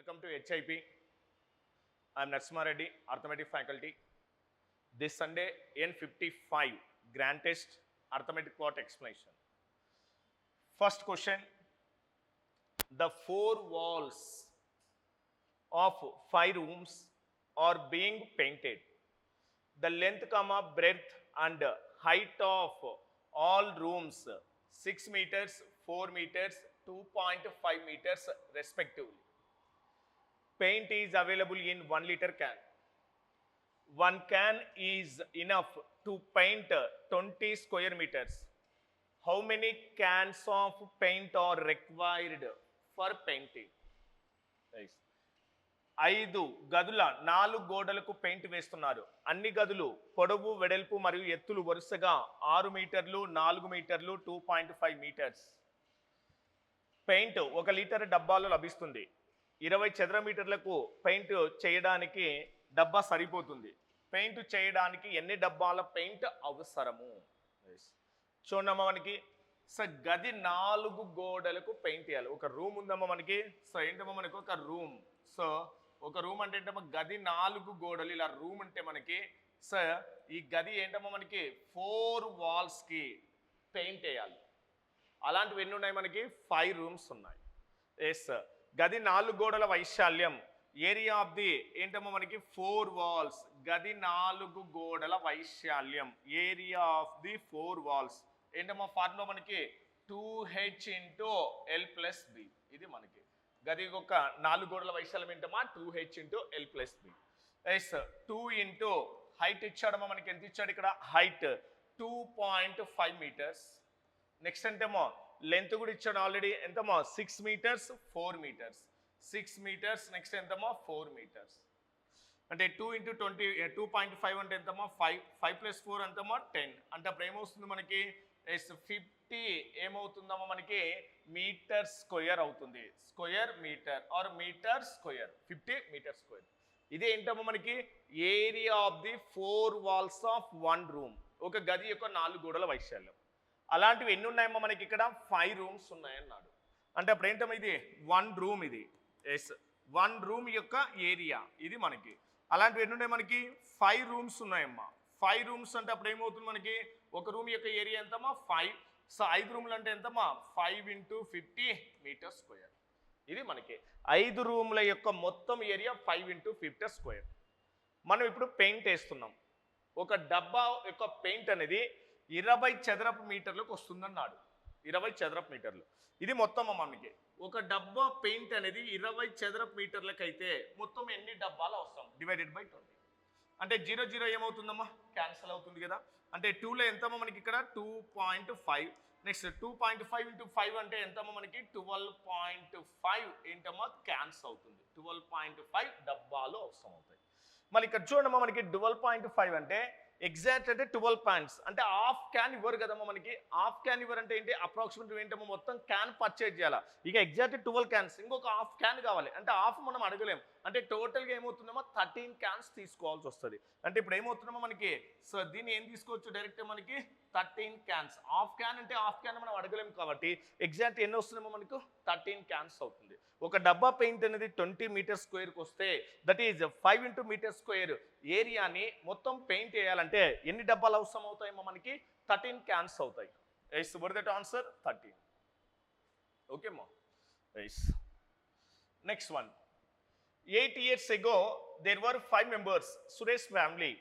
Welcome to HIP. I am Narasimha Reddy, Arithmetic faculty. This Sunday, N55 Grand Test Arithmetic Plot Explanation. First question, the four walls of 5 rooms are being painted. The length, breadth and height of all rooms 6 meters, 4 meters, 2.5 meters respectively. Paint is available in 1 liter can. One can is enough to paint 20 square meters. How many cans of paint are required for painting? Nice. 5 గదుల 4 గోడలకు paint వేస్తున్నారు. అన్ని గదులు పొడవు, వెడల్పు మరియు ఎత్తులు వరుసగా 6 మీటర్లు, 4 మీటర్లు, 2.5 మీటర్స్. పెయింట్ 1 లీటర్ డబ్బాలో లభిస్తుంది. 20 చదర మీటర్లకు పెయింట్ చేయడానికి డబ్బా సరిపోతుంది. పెయింట్ చేయడానికి ఎన్ని డబ్బాల పెయింట్ అవసరము? చూడమ్మా మనకి గది 4 గోడలకు పెయింట్ వేయాలి. ఒక రూమ్ ఉందమ్మా మనకి. ఏంటమ్మా మనకి ఒక రూమ్. ఒక రూమ్ అంటే ఏంటమ్మా గది 4 గోడలు. ఇలా రూమ్ అంటే మనకి ఈ గది ఏంటమ్మా మనకి 4 వాల్స్కి పెయింట్ వేయాలి. అలాంటివి ఎన్ని ఉన్నాయి మనకి? 5 రూమ్స్ ఉన్నాయి. ఎస్, గది 4 గోడల వైశాల్యం ఏరియా ఆఫ్ ది ఏంటమ్మా మనకి 4 వాల్స్. గది 4 గోడల వైశాల్యం ఏరియా ఆఫ్ ది 4 వాల్స్ ఏంటమ్మా ఫార్ములా మనకి 2h × L+b. ఇది మనకి గది ఒక 4 గోడల వైశాల్యం ఏంటమ్మా 2h × L+b. Yes, 2 into height ఇచ్చాడమ్మా మనకి. ఎంత ఇచ్చాడు ఇక్కడ? Height 2.5 metres. నెక్స్ట్ అంటేమో లెంత్ కూడా ఇచ్చాడు ఆల్రెడీ. ఎంతమో 6 మీటర్స్, 4 మీటర్స్. 6 మీటర్స్. నెక్స్ట్ ఎంతమో 4 మీటర్స్. అంటే 2 × 20 2.5 అంటే ఎంతమో 5. 5 + 4 ఎంతమో 10. అంటే అప్పుడు ఏమవుతుంది మనకి? 50 ఏమవుతుందమ్మా మనకి? మీటర్ స్క్వేర్ అవుతుంది. Square metre or metre square. 50 metre square. ఇది ఏంటమ్మా మనకి? Area of the 4 walls of 1 room. ఒక గది యొక్క 4 గోడల వైశాల్యం. అలాంటివి ఎన్ని ఉన్నాయమ్మా మనకి? ఇక్కడ 5 రూమ్స్ ఉన్నాయన్నాడు. అంటే అప్పుడు ఏంటమ్మా ఇది 1 రూమ్. ఇది ఎస్, 1 రూమ్ యొక్క ఏరియా ఇది మనకి. అలాంటివి ఎన్ని ఉన్నాయి మనకి? 5 రూమ్స్ ఉన్నాయమ్మా. 5 రూమ్స్ అంటే అప్పుడు ఏమవుతుంది మనకి? ఒక రూమ్ యొక్క ఏరియా ఎంతమ్మా? 5. 5 రూమ్లు అంటే ఎంతమ్మా? 5 × 50 మీటర్ స్క్వేర్. ఇది మనకి 5 రూమ్ల యొక్క మొత్తం ఏరియా 5 × 50 స్క్వేర్. మనం ఇప్పుడు పెయింట్ వేస్తున్నాం. ఒక డబ్బా యొక్క పెయింట్ అనేది 20 చదరపు మీటర్లకు వస్తుందన్నాడు. 20 చదరపు మీటర్లు. ఇది మొత్తం మనకి ఒక డబ్బా పెయింట్ అనేది 20 చదరపు మీటర్లకు అయితే మొత్తం ఎన్ని డబ్బాలు అవసరం? ÷ 20. అంటే 0 0 ఏమవుతుందమ్మా? క్యాన్సిల్ అవుతుంది కదా. అంటే 2లో ఎంతమ్మా మనకి ఇక్కడ? 2.5. నెక్స్ట్ 2.5 × 5 అంటే ఎంతమ్మా మనకి? 12.5 ఏంటమ్మా క్యాన్సిల్ అవుతుంది. 12.5 డబ్బాలు అవసరం అవుతాయి. మళ్ళీ ఇక్కడ చూడమ్మా మనకి 12.5 అంటే ఎగ్జాక్ట్ అంటే 12 పాయింట్స్. అంటే హాఫ్ క్యాన్ ఇవ్వరు కదమ్మా మనకి. హాఫ్ క్యాన్ ఇవ్వరు అంటే ఏంటి? అప్రాక్సిమేట్ ఏంటమ్మా మొత్తం క్యాన్ పర్చేజ్ చేయాలా. ఇక ఎగ్జాక్ట్ 12 క్యాన్స్, ఇంకొక హాఫ్ క్యాన్ కావాలి. అంటే హాఫ్ మనం అడగలేం. అంటే టోటల్గా ఏమవుతుందమ్మా 13 క్యాన్స్ తీసుకోవాల్సి వస్తుంది. అంటే ఇప్పుడు ఏమవుతుందమ్మా మనకి? దీన్ని ఏం తీసుకోవచ్చు? డైరెక్ట్ మనకి 13 క్యాన్స్. హాఫ్ క్యాన్ అంటే హాఫ్ క్యాన్ మనం అడగలేము కాబట్టి ఎగ్జాక్ట్ ఎన్ని వస్తుందేమో మనకు? 13 క్యాన్స్ అవుతుంది. ఒక డబ్బా పెయింట్ అనేది 20 మీటర్ స్క్వేర్కి వస్తే దట్ ఈజ్ 5 × మీటర్ స్క్వేర్ ఏరియాని మొత్తం పెయింట్ వేయాలంటే ఎన్ని డబ్బాలు అవసరం అవుతాయేమో మనకి? 13 క్యాన్స్ అవుతాయి. Yes, what that answer 13. Okay మా. Yes, next one. 8 years ago there were 5 members Suresh family.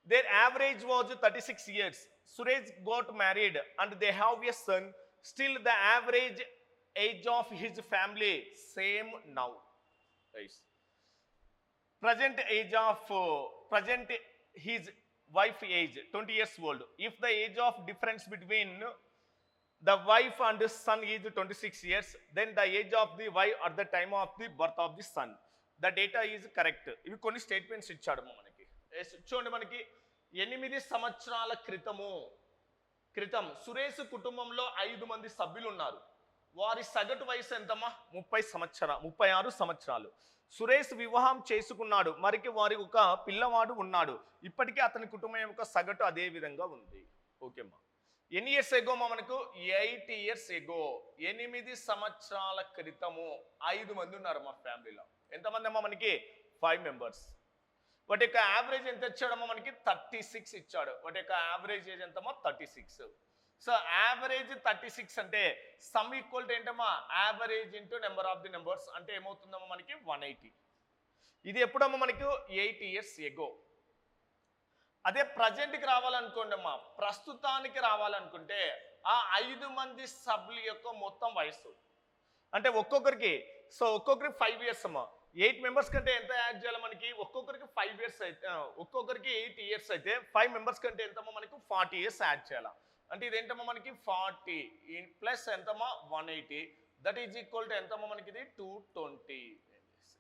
Their average was 36 years. Suresh got married and they have a son. Still the average age of his family same now. Right. Present his wife age 20 years old. If the age of difference between the wife and the son is 26 years, then the age of the wife at the time of the birth of the son. The data is correct. ఇవి కొన్ని statements ఇచ్చాడు మనకి. చూడండి మనకి 8 సంవత్సరాల క్రితం సురేష్ కుటుంబంలో 5 మంది సభ్యులు ఉన్నారు. వారి సగటు వయసు ఎంతమ్మా? 36 సంవత్సరాలు. సురేష్ వివాహం చేసుకున్నాడు. మరికి వారికి ఒక పిల్లవాడు ఉన్నాడు. ఇప్పటికీ అతని కుటుంబం యొక్క సగటు అదే విధంగా ఉంది. ఓకేమ్మా. ఎన్ని ఇయర్స్ ఎగో మనకు 8 ఇయర్స్ ఎగో, 8 సంవత్సరాల క్రితము 5 మంది ఉన్నారు మా ఫ్యామిలీలో. ఎంతమంది అమ్మా మనకి? 5 మెంబర్స్. వాటి యొక్క యావరేజ్ ఎంత ఇచ్చాడమ్మా మనకి? 36 ఇచ్చాడు. వాటి యొక్క యావరేజ్ ఏజ్ ఎంతమ్మా? 36. సో యావరేజ్ 36 అంటే సమ్ ఈక్వల్ టు ఏంటమ్మా? Average into number of the numbers అంటే ఏమవుతుందమ్మా మనకి? 180. ఇది ఎప్పుడమ్మా మనకు? 8 ఇయర్స్ ఎగో. అదే ప్రజెంట్కి రావాలనుకోండి అమ్మా, ప్రస్తుతానికి రావాలనుకుంటే ఆ 5 మంది సభ్యుల యొక్క మొత్తం వయసు అంటే ఒక్కొక్కరికి 5 ఇయర్స్ అమ్మా. 8 మెంబర్స్ కంటే ఎంత యాడ్ చేయాలి మనకి? ఒక్కొక్కరికి 5 ఇయర్స్ అయితే, ఒక్కొక్కరికి 8 ఇయర్స్ అయితే 5 మెంబర్స్ కంటే ఎంతమ్మా మనకు? 40 ఇయర్స్ యాడ్ చేయాలి. అంటే ఇదేంటమ్మా మనకి? 40 ప్లస్ ఎంతమ్మా? 180. దట్ ఈజ్ ఈక్వల్ టు ఎంతమ్మా మనకి? ఇది 220.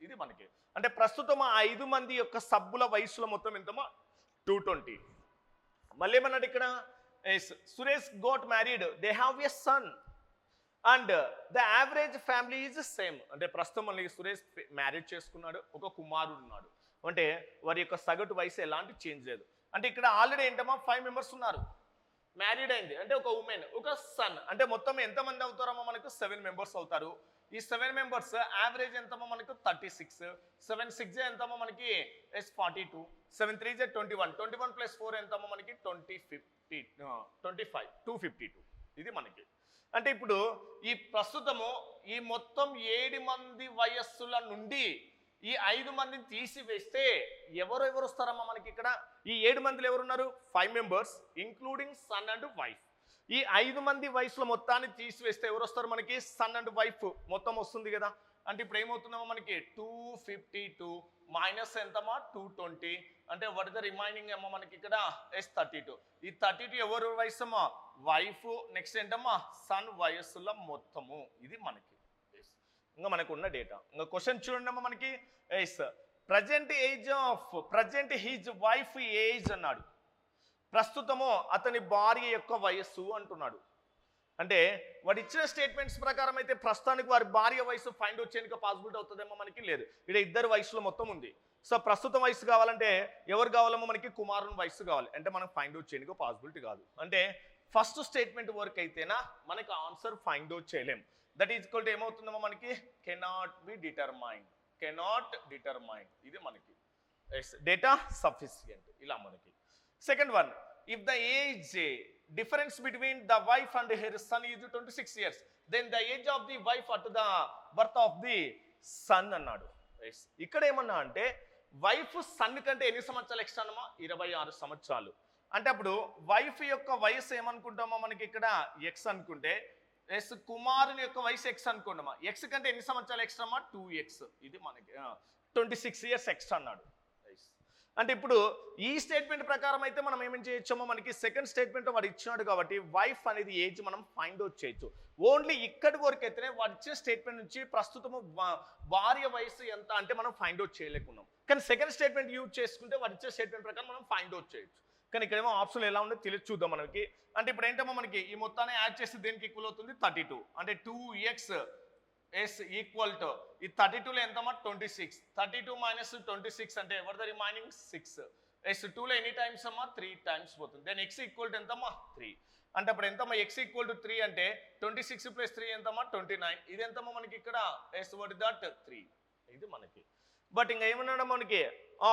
ఇది మనకి అంటే ప్రస్తుతం ఆ 5 మంది యొక్క సభ్యుల వయసులో మొత్తం ఎంతమ్మా? 220. మళ్ళీ ఏమన్నాడు ఇక్కడ? Suresh got married, they have a son and the average family is same. అంటే ప్రస్తుతం మళ్ళీ సురేష్ మ్యారేజ్ చేసుకున్నాడు, ఒక కుమారుడు ఉన్నాడు. అంటే వారి యొక్క సగటు వయసు ఎలాంటి చేంజ్ లేదు. అంటే ఇక్కడ ఆల్రెడీ ఏంటమ్మా? 5 మెంబర్స్ ఉన్నారు, మ్యారీడ్ అయింది అంటే ఒక ఉమెన్, ఒక సన్. అంటే మొత్తం ఎంతమంది అవుతారమ్మా మనకు? 7 మెంబర్స్ అవుతారు. ఈ 7 మెంబర్స్ యావరేజ్ ఎంతమ్మా మనకు? 36. 7 6 ఎంతమ్మా మనకి? 42. 7 3 21. 21 ప్లస్ 4 ఎంతమ్మా మనకి? 25. 252. ఇది మనకి అంటే ఇప్పుడు ఈ ప్రస్తుతము ఈ మొత్తం 7 మంది వయస్సుల నుండి ఈ 5 మందిని తీసివేస్తే ఎవరెవరు వస్తారమ్మా మనకి ఇక్కడ? ఈ 7 మందిలో ఎవరున్నారు? 5 members including son and wife. ఈ 5 మంది వయసులో మొత్తాన్ని తీసివేస్తే ఎవరు వస్తారు మనకి? సన్ అండ్ వైఫ్ మొత్తం వస్తుంది కదా. అంటే ఇప్పుడు ఏమవుతుందమ్మా మనకి? 252 మైనస్ ఎంతమ్మా? 220. అంటే వాట్ ఇస్ ద రిమైనింగ్ అమ్మా మనకి ఇక్కడ? 32. ఈ 32 ఎవరు వయసు అమ్మా? వైఫ్. నెక్స్ట్ ఏంటమ్మా? సన్ వయస్సుల మొత్తము. ఇది మనకి ఇంకా మనకు ఉన్న డేటా. ఇంకా క్వశ్చన్ చూడండి అమ్మా మనకి. ప్రజెంట్ హిజ్ వైఫ్ ఏజ్ అన్నాడు. ప్రస్తుతము అతని భార్య యొక్క వయస్సు అంటున్నాడు. అంటే వాడు ఇచ్చిన స్టేట్మెంట్స్ ప్రకారం అయితే ప్రస్తుతానికి వారి భార్య వయసు ఫైండ్ అవుట్ చేయడానికి పాసిబిలిటీ అవుతుందేమో మనకి? లేదు. ఇక్కడ ఇద్దరు వయసులో మొత్తం ఉంది. సో ప్రస్తుతం వయసు కావాలంటే ఎవరు కావాలేమో మనకి? కుమారుని వయసు కావాలి. అంటే మనం ఫైండ్ అవుట్ చేయడానికి పాసిబిలిటీ కాదు. అంటే ఫస్ట్ స్టేట్మెంట్ వరకు అయితేనా మనకి ఆన్సర్ ఫైండ్ అవుట్ చేయలేం. దట్ ఈజ్ ఈక్వల్ టు ఏమవుతుందమ్మా మనకి? Cannot be determined. ఇది మనకి డేటా సఫిషియంట్. ఇలా మనకి second one, if the age difference between the wife and her son is 26 years, then the age of the wife at the birth of the son అన్నాడు. ఇక్కడ ఏమన్నా అంటే wife sun కంటే ఎన్ని సంవత్సరాలు ఎక్స్ట్రా అన్నమా? 26 సంవత్సరాలు. అంటే అప్పుడు వైఫ్ యొక్క వయసు ఏమనుకుంటామా మనకి ఇక్కడ? ఎక్స్ అనుకుంటే కుమారుని యొక్క వయసు ఎక్స్ అనుకోండమా. ఎక్స్ కంటే ఎన్ని సంవత్సరాలు ఎక్స్ట్రా అమ్మా? 2x. ఇది మనకి 26 years ఎక్స్ట్రా అన్నాడు. అంటే ఇప్పుడు ఈ స్టేట్మెంట్ ప్రకారం అయితే మనం ఏమేం చేయొచ్చమ్మో మనకి? సెకండ్ స్టేట్మెంట్ వాడు ఇచ్చినాడు కాబట్టి వైఫ్ అనేది ఏజ్ మనం ఫైండ్ అవుట్ చేయొచ్చు. ఓన్లీ ఇక్కడి వరకు అయితేనే వాడు ఇచ్చిన స్టేట్మెంట్ నుంచి ప్రస్తుతము భార్య వయసు ఎంత అంటే మనం ఫైండ్ అవుట్ చేయలేకున్నాం. కానీ సెకండ్ స్టేట్మెంట్ యూజ్ చేసుకుంటే వాడు ఇచ్చే స్టేట్మెంట్ ప్రకారం మనం ఫైండ్ అవుట్ చేయొచ్చు. కానీ ఇక్కడేమో ఆప్షన్ ఎలా ఉందో తెలిసి చూద్దాం మనకి. అంటే ఇప్పుడు ఏంటమ్మా మనకి ఈ మొత్తాన్ని యాడ్ చేసి దేనికి ఈక్వల్ అవుతుంది? 32. అంటే 2x ఈక్వల్ టు ఈ 32లో ఎంతమ్మా? 26. 32 మైనస్ 26 అంటే ఎవర్ ద రిమైనింగ్ 6. 2లో ఎన్ని టైమ్స్ అమ్మా? 3 టైమ్స్ పోతుంది. దెన్ x ఈక్వల్ టు ఎంతమ్మా? 3. అంటే అప్పుడు ఎంతమ్మా? x ఈక్వల్ టు 3 అంటే 26 ప్లస్ 3 ఎంతమ్మా? 29. ఇది ఎంతమ్మా మనకి ఇక్కడ? What is that? 3. ఇది మనకి. బట్ ఇంకా ఏమన్నాడు మనకి?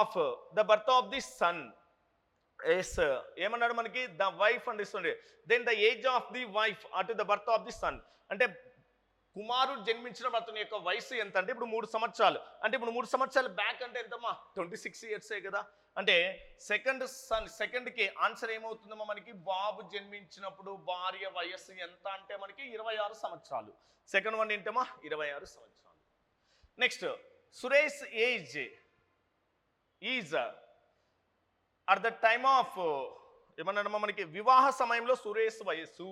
Of the birth of the son ఏమన్నాడు మనకి? The wife and then the age of the wife at the birth of the son. అంటే కుమారుడు జన్మించిన అతని యొక్క వయసు ఎంత అంటే ఇప్పుడు 3 సంవత్సరాలు. అంటే ఇప్పుడు 3 సంవత్సరాలు బ్యాక్ అంటే ఎంతమ్మా? 26 years కదా. అంటే సెకండ్కి ఆన్సర్ ఏమవుతుందమ్మా మనకి? బాబు జన్మించినప్పుడు భార్య వయస్సు ఎంత అంటే మనకి 26 సంవత్సరాలు. సెకండ్ వన్ ఏంటమ్మా? 26 సంవత్సరాలు. Next, Suresh age is at the time of ఏమన్నాడమ్మా మనకి? వివాహ సమయంలో సురేష్ వయస్సు.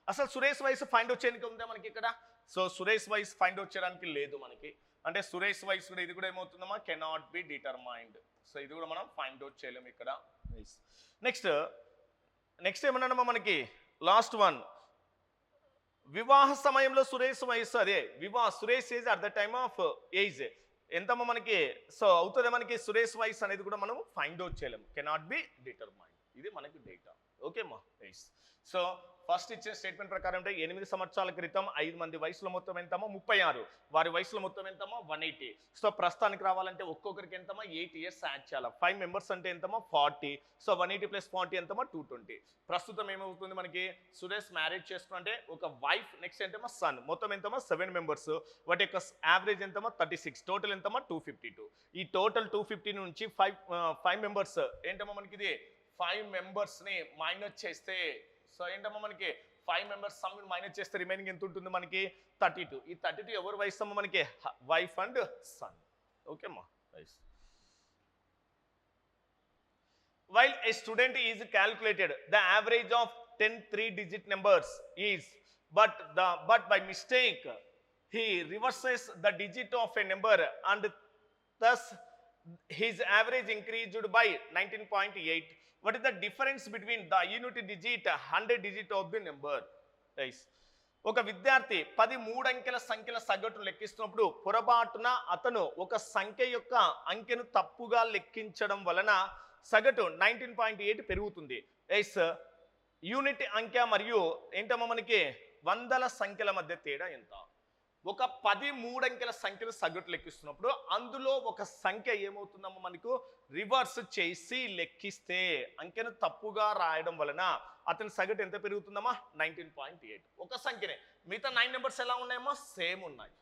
అసలు సురేష్ వయసు ఫైండ్ అవుట్ చేయడానికి ఉందా మనకి ఇక్కడ? సో సురేష్ వయసు ఫైండ్ అవుట్ చేయడానికి లేదు మనకి. అంటే సురేష్ వయసు కూడా ఇది కూడా ఏమవుతుందమ్మా? Cannot be determined. సో ఇది కూడా మనం ఫైండ్ అవుట్ చేయలేము ఇక్కడ. నెక్స్ట్ ఏమన్నాడమ్మా మనకి? లాస్ట్ వన్, వివాహ సమయంలో సురేష్ వయసు అదే Suresh age at the time of age ఎంతమ్మా మనకి? సో అవుతుంది మనకి సురేష్ వయసు అనేది కూడా మనం ఫైండ్ అవుట్ చేయలేము. Cannot be determined. ఇది మనకి డేటా. ఓకే అమ్మా. సో ఫస్ట్ ఇచ్చిన స్టేట్మెంట్ ప్రకారం అంటే 8 సంవత్సరాల క్రితం 5 మంది వయసులో మొత్తం ఎంతమో 36, వారి వయసులో మొత్తం ఎంతమో 180. సో ప్రస్తుతానికి రావాలంటే ఒక్కొక్కరికి ఎంతమో 8 years యాడ్ చేయాలి. 5 members అంటే ఎంతమో 40. సో 180 + 40 ఎంతమో 220. ప్రస్తుతం ఏమవుతుంది మనకి, సురేష్ మ్యారేజ్ చేసుకుంటే ఒక వైఫ్, నెక్స్ట్ ఎంతమో సన్, మొత్తం ఎంతమో 7 members. వాటి యొక్క యావరేజ్ ఎంతమో 36, టోటల్ ఎంతమో 252. ఈ టోటల్ 250 నుంచి 5 members ఏంటమో మనకి ఇది 5 members ని మైనస్ చేస్తే, సో ఏంటమ్మా మనకి 5 members సమ్ మైనస్ చేస్తే రిమైనింగ్ ఎంత ఉంటుంది మనకి 32. ఈ 32 ఎవరు వయసు అమ్మ మనకి, వైఫ్ అండ్ సన్. ఓకే అమ్మా. While a student is calculated, the average of 10 3-digit numbers is, but by mistake he reverses the digit of a number and thus his average increased by 19.8. What is the difference between the unit digit 100 digit of the number? Guys, ఒక విద్యార్థి 13 అంకెల సంఖ్యల సగటును లెక్కిస్తున్నప్పుడు పొరపాటున అతను ఒక సంఖ్య యొక్క అంకెను తప్పుగా లెక్కించడం వలన సగటు 19.8 పెరుగుతుంది. ఎస్, యూనిట్ అంకె మరియు ఏంటమ్మా మనకి వందల సంఖ్యల మధ్య తేడా ఎంత? ఒక 13 అంకెల సంఖ్యలు సగటు లెక్కిస్తున్నప్పుడు అందులో ఒక సంఖ్య ఏమవుతుందమ్మా మనకు రివర్స్ చేసి లెక్కిస్తే అంకెను తప్పుగా రాయడం వలన అతని సగటు ఎంత పెరుగుతుందమ్మా 19.8. ఒక సంఖ్యనే, మిగతా 9 numbers ఎలా ఉన్నాయమ్మా సేమ్ ఉన్నాయి.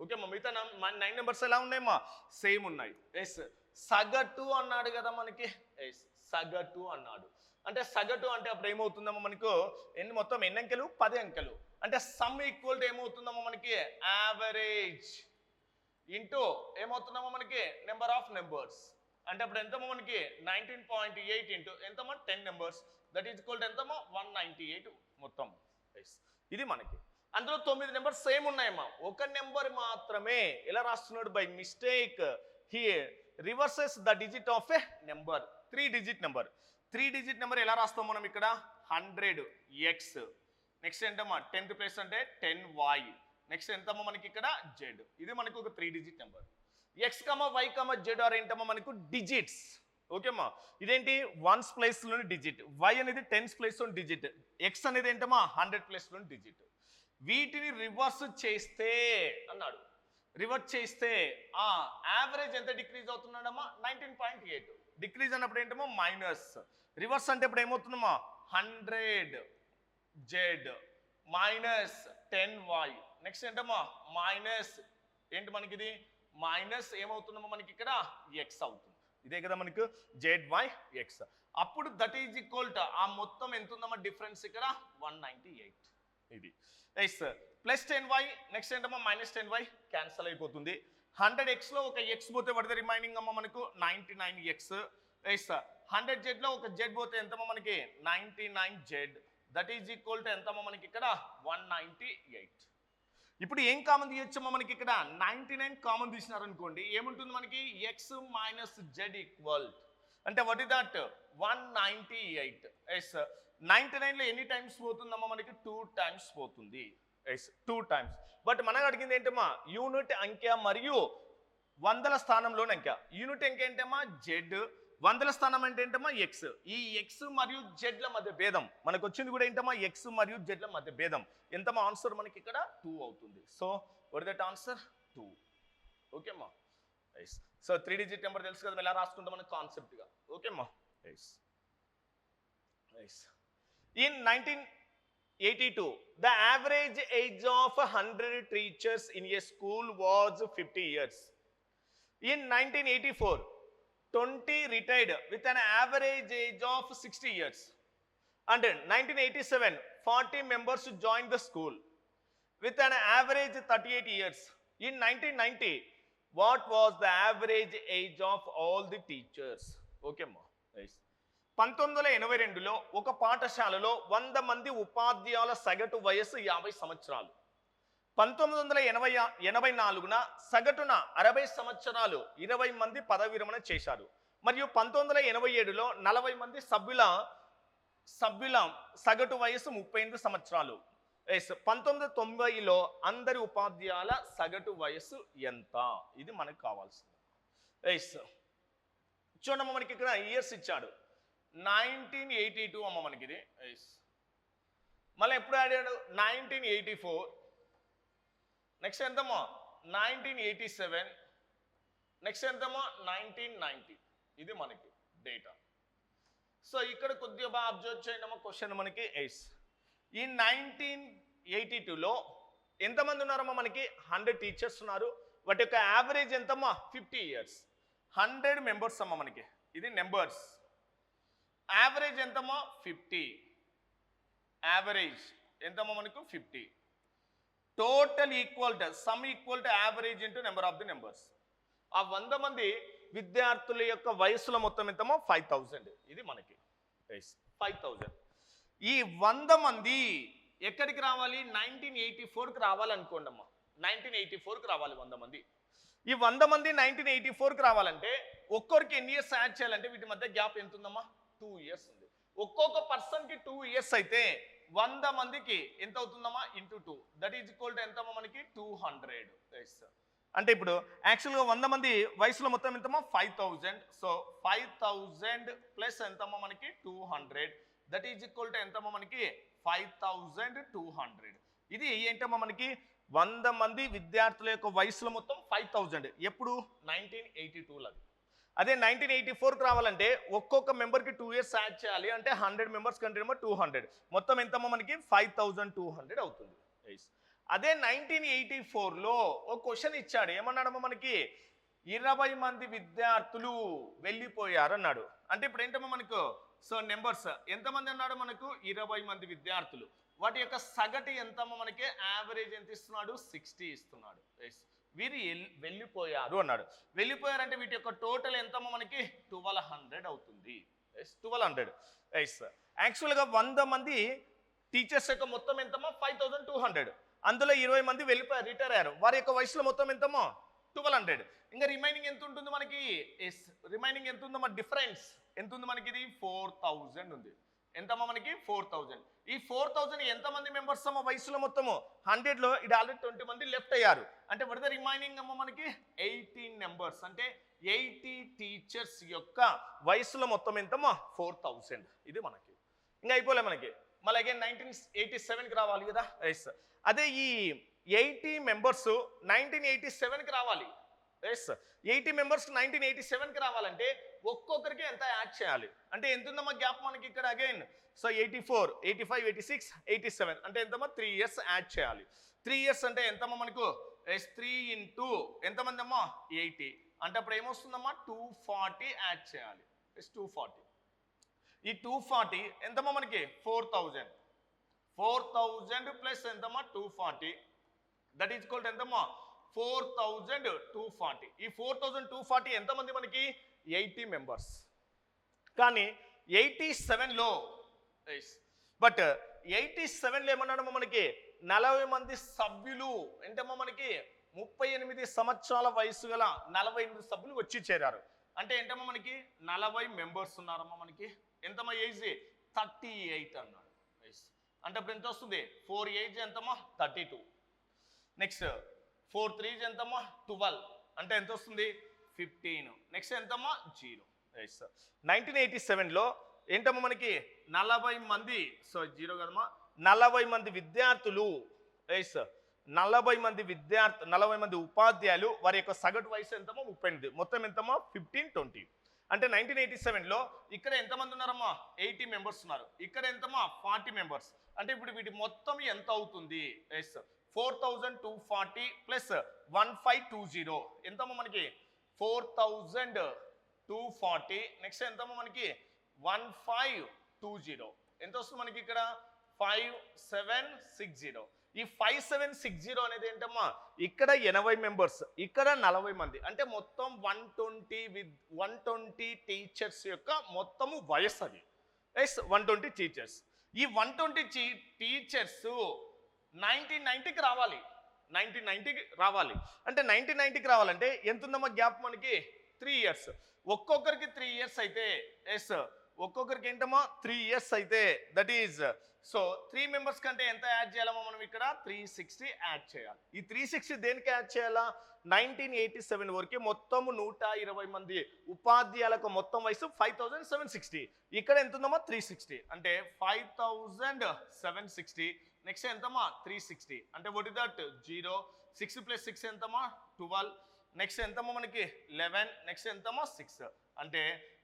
ఓకే అమ్మా, మిగతా 9 numbers ఎలా ఉన్నాయమ్మా సేమ్ ఉన్నాయి. ఎస్, సగటు అన్నాడు కదా మనకి. ఎస్, సగటు అన్నాడు అంటే సగటు అంటే అప్పుడు ఏమవుతుందమ్మా మనకు మొత్తం ఎన్ని అంకెలు 10 అంకెలు. అంటే సమ్ ఈక్వల్ టు ఏమవుతుందమ్మా మనకి యావరేజ్ ఇంటూ ఏమవుతుందమ్మా మనకి నెంబర్ ఆఫ్ నెంబర్స్. అంటే అప్పుడు ఎంతమ్మా మనకి 19.8 ఇంటూ ఎంతమ్మా 10 numbers, that is equal to ఎంతమ్మా 198 మొత్తం. ఇది మనకి అందులో 9 numbers సేమ్ ఉన్నాయమ్మా, ఒక నెంబర్ మాత్రమే ఎలా రాస్తున్నాడు, by mistake he reverses the digit of a number. 3-digit number. 3-digit number ఎలా రాస్తాం మనం ఇక్కడ 100x, నెక్స్ట్ ఏంటమ్మా 10th ప్లేస్ అంటే 10y, నెక్స్ట్ ఎంతమ్మా మనకి ఇక్కడ z. ఇది మనకు ఒక 3-digit number. x, y, z are ఏంటమ్మా మనకు డిజిట్స్. ఓకేమ్మా, ఇదేంటి 1's ప్లేస్ లోని డిజిట్, y అనేది 10's ప్లేస్ లోని డిజిట్, x అనేది ఏంటమ్మా 100 ప్లేస్ లోని డిజిట్. వీటిని రివర్స్ చేస్తే అన్నాడు, రివర్స్ చేస్తే యావరేజ్ ఎంత డిక్రీజ్ అవుతున్నాడమ్మా 19.8. డిక్రీజ్ అన్నప్పుడు ఏంటమ్మా మైనస్, రివర్స్ అంటే ఇప్పుడు ఏమవుతుందమ్మా 100z మైనస్ 10y, నెక్స్ట్ ఏంటమ్మా మైనస్ ఏంటి మనకి ఇది మైనస్ ఏమవుతుందమ్మా మనకి ఇక్కడ x అవుతుంది. ఇదే కదా మనకు ZYX. అప్పుడు దట్ ఈజ్ ఈక్వల్ టు ఆ మొత్తం ఎంత ఉందమ్మా డిఫరెన్స్ ఇక్కడ 198. ఇది ఎస్ ప్లస్ 10y, నెక్స్ట్ ఏంటమ్మా మైనస్ 10y క్యాన్సల్ అయిపోతుంది. 100x లో ఒక x పోతే పడితే రిమైనింగ్ అమ్మా మనకు 99x. ఎస్ 100z లో ఒక z పోతే ఎంతమ్మా మనకి 99z, that is equal to ఎంతమ్మా మనకి ఇక్కడ 198. ఇప్పుడు ఏం కామన్ తీయొచ్చమ్మా మనకి ఇక్కడ 99 కామన్ తీసినారనుకోండి ఏముంటుంది మనకి x మైనస్ z ఈక్వల్ అంటే వాట్ ఇస్ దట్ 198. ఎస్ 99 లో ఎన్ని టైమ్స్ పోతుందమ్మా మనకి 2 times పోతుంది. Yes 2 times. బట్ మనకు అడిగింది ఏంటమ్మా యూనిట్ అంకె మరియు వందల స్థానంలోని అంకె. యూనిట్ అంకె ఏంటమ్మా z, వందల స్థానం అంటే ఏంటమ్మా x. ఈ x మరియు z ల మధ్య భేదం మనకు వచ్చింది కూడా ఏంటమ్మా x మరియు z ల మధ్య భేదం. ఎంతమ్మా ఆన్సర్ మనకి ఇక్కడ 2 అవుతుంది. So what is that answer 2. ఓకేమ్మా. ఎస్ సో 3-digit నెంబర్ తెలుసు కదా ఎలా రాసుకుంటాం మన కాన్సెప్ట్ గా. ఓకేమ్మా. Yes yes In 1982, the average age of 100 teachers in a school was 50 years. In 1984, 20 retired with an average age of 60 years. And in 1987, 40 members joined the school with an average 38 years. In 1990, what was the average age of all the teachers? Okay, ma. Nice. 1982లో ఒక పాఠశాలలో 100 మంది ఉపాధ్యాయుల సగటు వయస్సు 50 సంవత్సరాలు. 1984న సగటున 60 సంవత్సరాలు 20 మంది పదవి విరమణ చేశారు. మరియు 1987లో 40 మంది సభ్యుల సగటు వయస్సు 38 సంవత్సరాలు. 1990లో అందరి ఉపాధ్యాయుల సగటు వయస్సు ఎంత? ఇది మనకు కావాల్సింది. చూడమ్మా మనకి ఇక్కడ ఇయర్స్ ఇచ్చాడు. 1982 అమ్మ మనకి ఇది. మళ్ళీ ఎప్పుడు ఆడాడు 1984. నెక్స్ట్ ఎంతమ్మా 1987. నెక్స్ట్ ఎంతమ్మా 1990. ఇది మనకి డేటా. సో ఇక్కడ కొద్దిగా బాగా అబ్జర్వ్ చేయండి అమ్మా. క్వశ్చన్ మనకి ఈ 1982లో ఎంతమంది ఉన్నారమ్మా మనకి 100 టీచర్స్ ఉన్నారు. వాటి యొక్క యావరేజ్ ఎంతమ్మా 50 years. 100 మెంబర్స్ అమ్మా మనకి. ఇది నెంబర్స్. యావరేజ్ ఎంతమ్మా 50. యావరేజ్ ఎంతమ్మా మనకు 50. Total equal to sum equal to average into number of the numbers. ఆ 100 మంది విద్యార్థుల యొక్క వయసులో మొత్తం ఎంతమో 5000. ఇది మనకి 5000. ఈ 100 మంది ఎక్కడికి రావాలి 1984కి రావాలనుకోండి అమ్మా. 1984కి రావాలి 100 మంది. ఈ 100 మంది 1984కి రావాలంటే ఒక్కొక్కరికి ఎన్ని ఇయర్స్ యాడ్ చేయాలంటే వీటి మధ్య గ్యాప్ ఎంత ఉందమ్మా 2 years ఉంది. ఒక్కొక్క పర్సన్కి 2 years అయితే 100 మందికి ఎంత అవుతుందమ్మా into 2. That is equal to ఎంతమ్మా మనకి 200. అంటే ఇప్పుడు యాక్చువల్గా 100 మంది వయసులో మొత్తం ఎంతమ్మా 5000. సో 5000 ప్లస్ ఎంతమ్మా మనకి 200. దట్ ఈజ్ ఈక్వల్ టు ఎంతమ్మా మనకి 5200. ఇది ఏంటమ్మా మనకి 100 మంది విద్యార్థుల యొక్క వయసులో మొత్తం 5000. ఎప్పుడు 1982లో. అదే 1984కి రావాలంటే ఒక్కొక్క మెంబర్కి 2 years యాడ్ చేయాలి. అంటే 100 మెంబర్స్ కంటే 200. మొత్తం ఎంతమ్మా మనకి 5200 అవుతుంది. అదే 1984లో ఒక క్వశ్చన్ ఇచ్చాడు. ఏమన్నాడమ్మా మనకి 20 మంది విద్యార్థులు వెళ్ళిపోయారు అన్నాడు. అంటే ఇప్పుడు ఏంటమ్మా మనకు సో నెంబర్స్ ఎంతమంది అన్నాడు మనకు 20 మంది విద్యార్థులు. వాటి యొక్క సగటు ఎంతమ్మా మనకి యావరేజ్ ఎంత ఇస్తున్నాడు 60 ఇస్తున్నాడు. వీరు వెళ్ళిపోయారు అన్నాడు. వెళ్ళిపోయారంటే వీటి యొక్క టోటల్ ఎంతమ్మా మనకి 1200 అవుతుంది. 1200. యాక్చువల్గా 100 మంది టీచర్స్ యొక్క మొత్తం ఎంతమ్మా 5200. అందులో 20 మంది వెళ్ళిపోయారు, రిటైర్ అయ్యారు. వారి యొక్క వయసులో మొత్తం ఎంతమ్మా 1200. ఇంకా రిమైనింగ్ ఎంత ఉంటుంది మనకి రిమైనింగ్ ఎంత ఉందమ్మా డిఫరెన్స్ ఎంత ఉంది మనకి ఇది 4000 ఉంది. ఎంతమ్మా మనకి 4000. ఈ 4000 ఎంతమంది మెంబర్స్ అమ్మా వయసులో మొత్తము 100లో ఇది ఆల్రెడీ 20 మంది లెఫ్ట్ అయ్యారు. అంటే వడ్ ద రిమైనింగ్ అమ్మ మనకి 18 మెంబర్స్. అంటే 80 టీచర్స్ యొక్క వయసులో మొత్తం ఎంతమ్మా 4000. ఇది మనకి ఇంకా అయిపోలే మనకి. మళ్ళీ అగైన్ 1987కి రావాలి కదా. అదే ఈ 80 మెంబర్స్ 1987కి రావాలి. 80 మెంబర్స్ 1987కి రావాలంటే ఒక్కొక్కరికి ఎంత యాడ్ చేయాలి అంటే ఎంత ఉందమ్మా గ్యాప్ మనకి ఇక్కడ అగైన్. సో 84, 85, 86, 87 అంటే ఎంతమ్మా 3 years యాడ్ చేయాలి. 3 years అంటే ఎంతమ్మా మనకు 3 ఇంటూ ఎంతమంది అమ్మా 80. అంటే అప్పుడు ఏమొస్తుందమ్మా 240 యాడ్ చేయాలి. 240. ఈ 240 ఎంతమ్మా మనకి 4000. 4000 ప్లస్ ఎంతమ్మా 240. దట్ ఈజ్ ఈక్వల్ టు ఎంతమ్మా 4240. ఈ 4240 ఎంతమంది మనకి 80 మెంబర్స్. కానీ 87లో బట్ 87లో ఏమన్నాడమ్మా మనకి 40 మంది సభ్యులు. ఏంటమ్మా మనకి 38 సంవత్సరాల వయసు గల 48 సభ్యులు వచ్చి చేరారు. అంటే ఏంటమ్మా మనకి 40 మెంబర్స్ ఉన్నారమ్మా మనకి. ఎంతమ్మా ఏజ్ 38 అన్నాడు. అంటే ఇప్పుడు ఎంత వస్తుంది 4 ఏజ్ ఎంతమ్మా 32. నెక్స్ట్ 4 3 ఎంతమ్మా 12. అంటే ఎంత వస్తుంది 15. నెక్స్ట్ ఎంతమ్మా 0. 1987లో ఏంటమ్మా మనకి 40 మంది. సో 0 కదమ్మా 40 మంది విద్యార్థులు. 40 మంది ఉపాధ్యాయులు. వారి యొక్క సగటు వయసు ఎంతమ్మా 38. మొత్తం ఎంతమ్మా 15 20. అంటే 1987లో ఇక్కడ ఎంతమంది ఉన్నారమ్మా 80 మెంబర్స్ ఉన్నారు. ఇక్కడ ఎంతమ్మా 40 మెంబర్స్. అంటే ఇప్పుడు వీటి మొత్తం ఎంత అవుతుంది 4240 ప్లస్ 1520 ఎంతమ్మా మనకి 4240. నెక్స్ట్ ఎంతమ్మా మనకి 1520. ఎంత వస్తుంది మనకి ఇక్కడ 5760. ఈ 5760 అనేది ఏంటమ్మా ఇక్కడ 80 మెంబర్స్, ఇక్కడ 40 మంది. అంటే మొత్తం 120 టీచర్స్ యొక్క మొత్తము వయసు అది. 120 టీచర్స్. ఈ 120 టీచర్స్ 1990కి రావాలి. 1990కి రావాలి. అంటే 1990కి రావాలంటే ఎంత ఉందమ్మా గ్యాప్ మనకి 3 years. ఒక్కొక్కరికి 3 years అయితే ఒక్కొక్కరికి ఏంటమ్మా 3 years అయితే దట్ ఈజ్ సో 3 మెంబర్స్ కంటే ఎంత యాడ్ చేయాలమ్మా మనం ఇక్కడ 360 యాడ్ చేయాలి. ఈ 360 దేనికి యాడ్ చేయాలా? 1987 వరకు మొత్తం 120 మంది ఉపాధ్యాయులకు మొత్తం వయసు 5760. ఇక్కడ ఎంత ఉందమ్మా? 360. అంటే 5760. నెక్స్ట్ ఎంతమ్మా? 360. అంటే వాట్ ఇస్ దట్? 0. 6 + 6 ఎంతమ్మా? 12. నెక్స్ట్ ఎంతమ్మా మనకి? 11. నెక్స్ట్ ఎంతమ్మా? 6. అంటే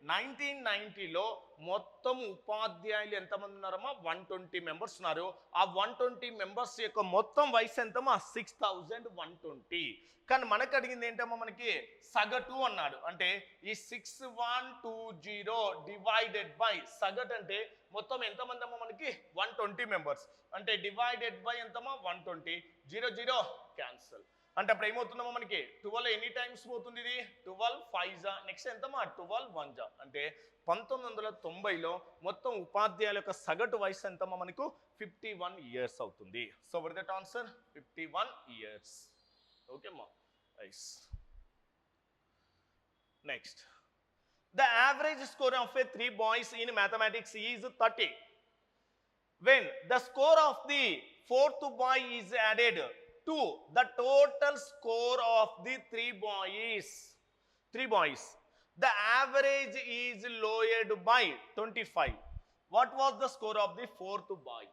1990లో మొత్తం ఉపాధ్యాయులు ఎంతమంది ఉన్నారమ్మా? 120 మెంబర్స్ ఉన్నారు. ఆ 120 మెంబర్స్ యొక్క మొత్తం వయసు ఎంతమ్మా? 6120. కానీ మనకు అడిగింది ఏంటమ్మా? మనకి సగటు అన్నాడు. అంటే ఈ 6120 డివైడెడ్ బై సగటు అంటే మొత్తం ఎంతమంది అమ్మా మనకి? 120 మెంబర్స్. అంటే డివైడెడ్ బై ఎంతమ్మా? 120. 0 0 క్యాన్సల్. అంటే అప్పుడు ఏమవుతుందమ్మా మనకి? 12 ఎన్ని టైమ్స్ పోతుంది ఇది? 12 5 నెక్స్ట్ ఎంతమ్మా? 12 1 అంటే 1990లో మొత్తం ఉపాధ్యాయుల యొక్క సగటు వయసు ఎంతమ్మా మనకు? 51 ఇయర్స్ అవుతుంది. So what is that answer? 51 years. Okay అమ్మా, nice. Next, the average score of a 3 boys in mathematics is 30. When the score of the 4th boy is added to the total score of the 3 boys, the average is lowered by 25. What was the score of the 4th boy?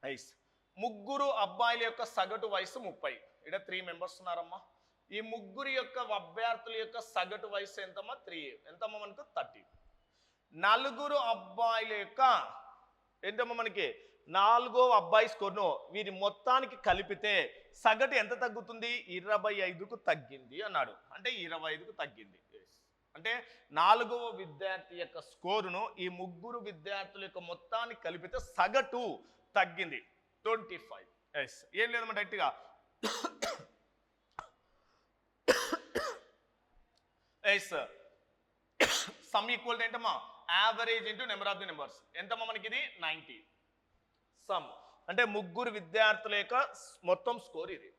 Nice. ముగ్గురు అబ్బాయిల యొక్క సగటు వయసు 30. ఇక్కడ 3 members ఉన్నారమ్మా. ఈ ముగ్గురు యొక్క అభ్యర్థుల యొక్క సగటు వయసు ఎంతమ్మా? 3. ఎంతమ్మా మనకు? 30. నలుగురు అబ్బాయిల యొక్క ఏంటమ్మా మనకి? 4వ అబ్బాయి స్కోర్ను వీరి మొత్తానికి కలిపితే సగటు ఎంత తగ్గుతుంది? 25కు తగ్గింది అన్నాడు. అంటే 25కు తగ్గింది. అంటే 4వ విద్యార్థి యొక్క స్కోరును ఈ ముగ్గురు విద్యార్థుల యొక్క మొత్తానికి కలిపితే సగటు తగ్గింది 25. ఎస్, ఏం లేదమ్మా డైరెక్ట్గా ఎస్ సమ్ ఈక్వల్ ఏంటమ్మా? Average into number of the numbers. ఎంతమ్మా మనకి? ఇది 90. సమ్ అంటే ముగ్గురు విద్యార్థుల యొక్క మొత్తం స్కోర్ ఇది.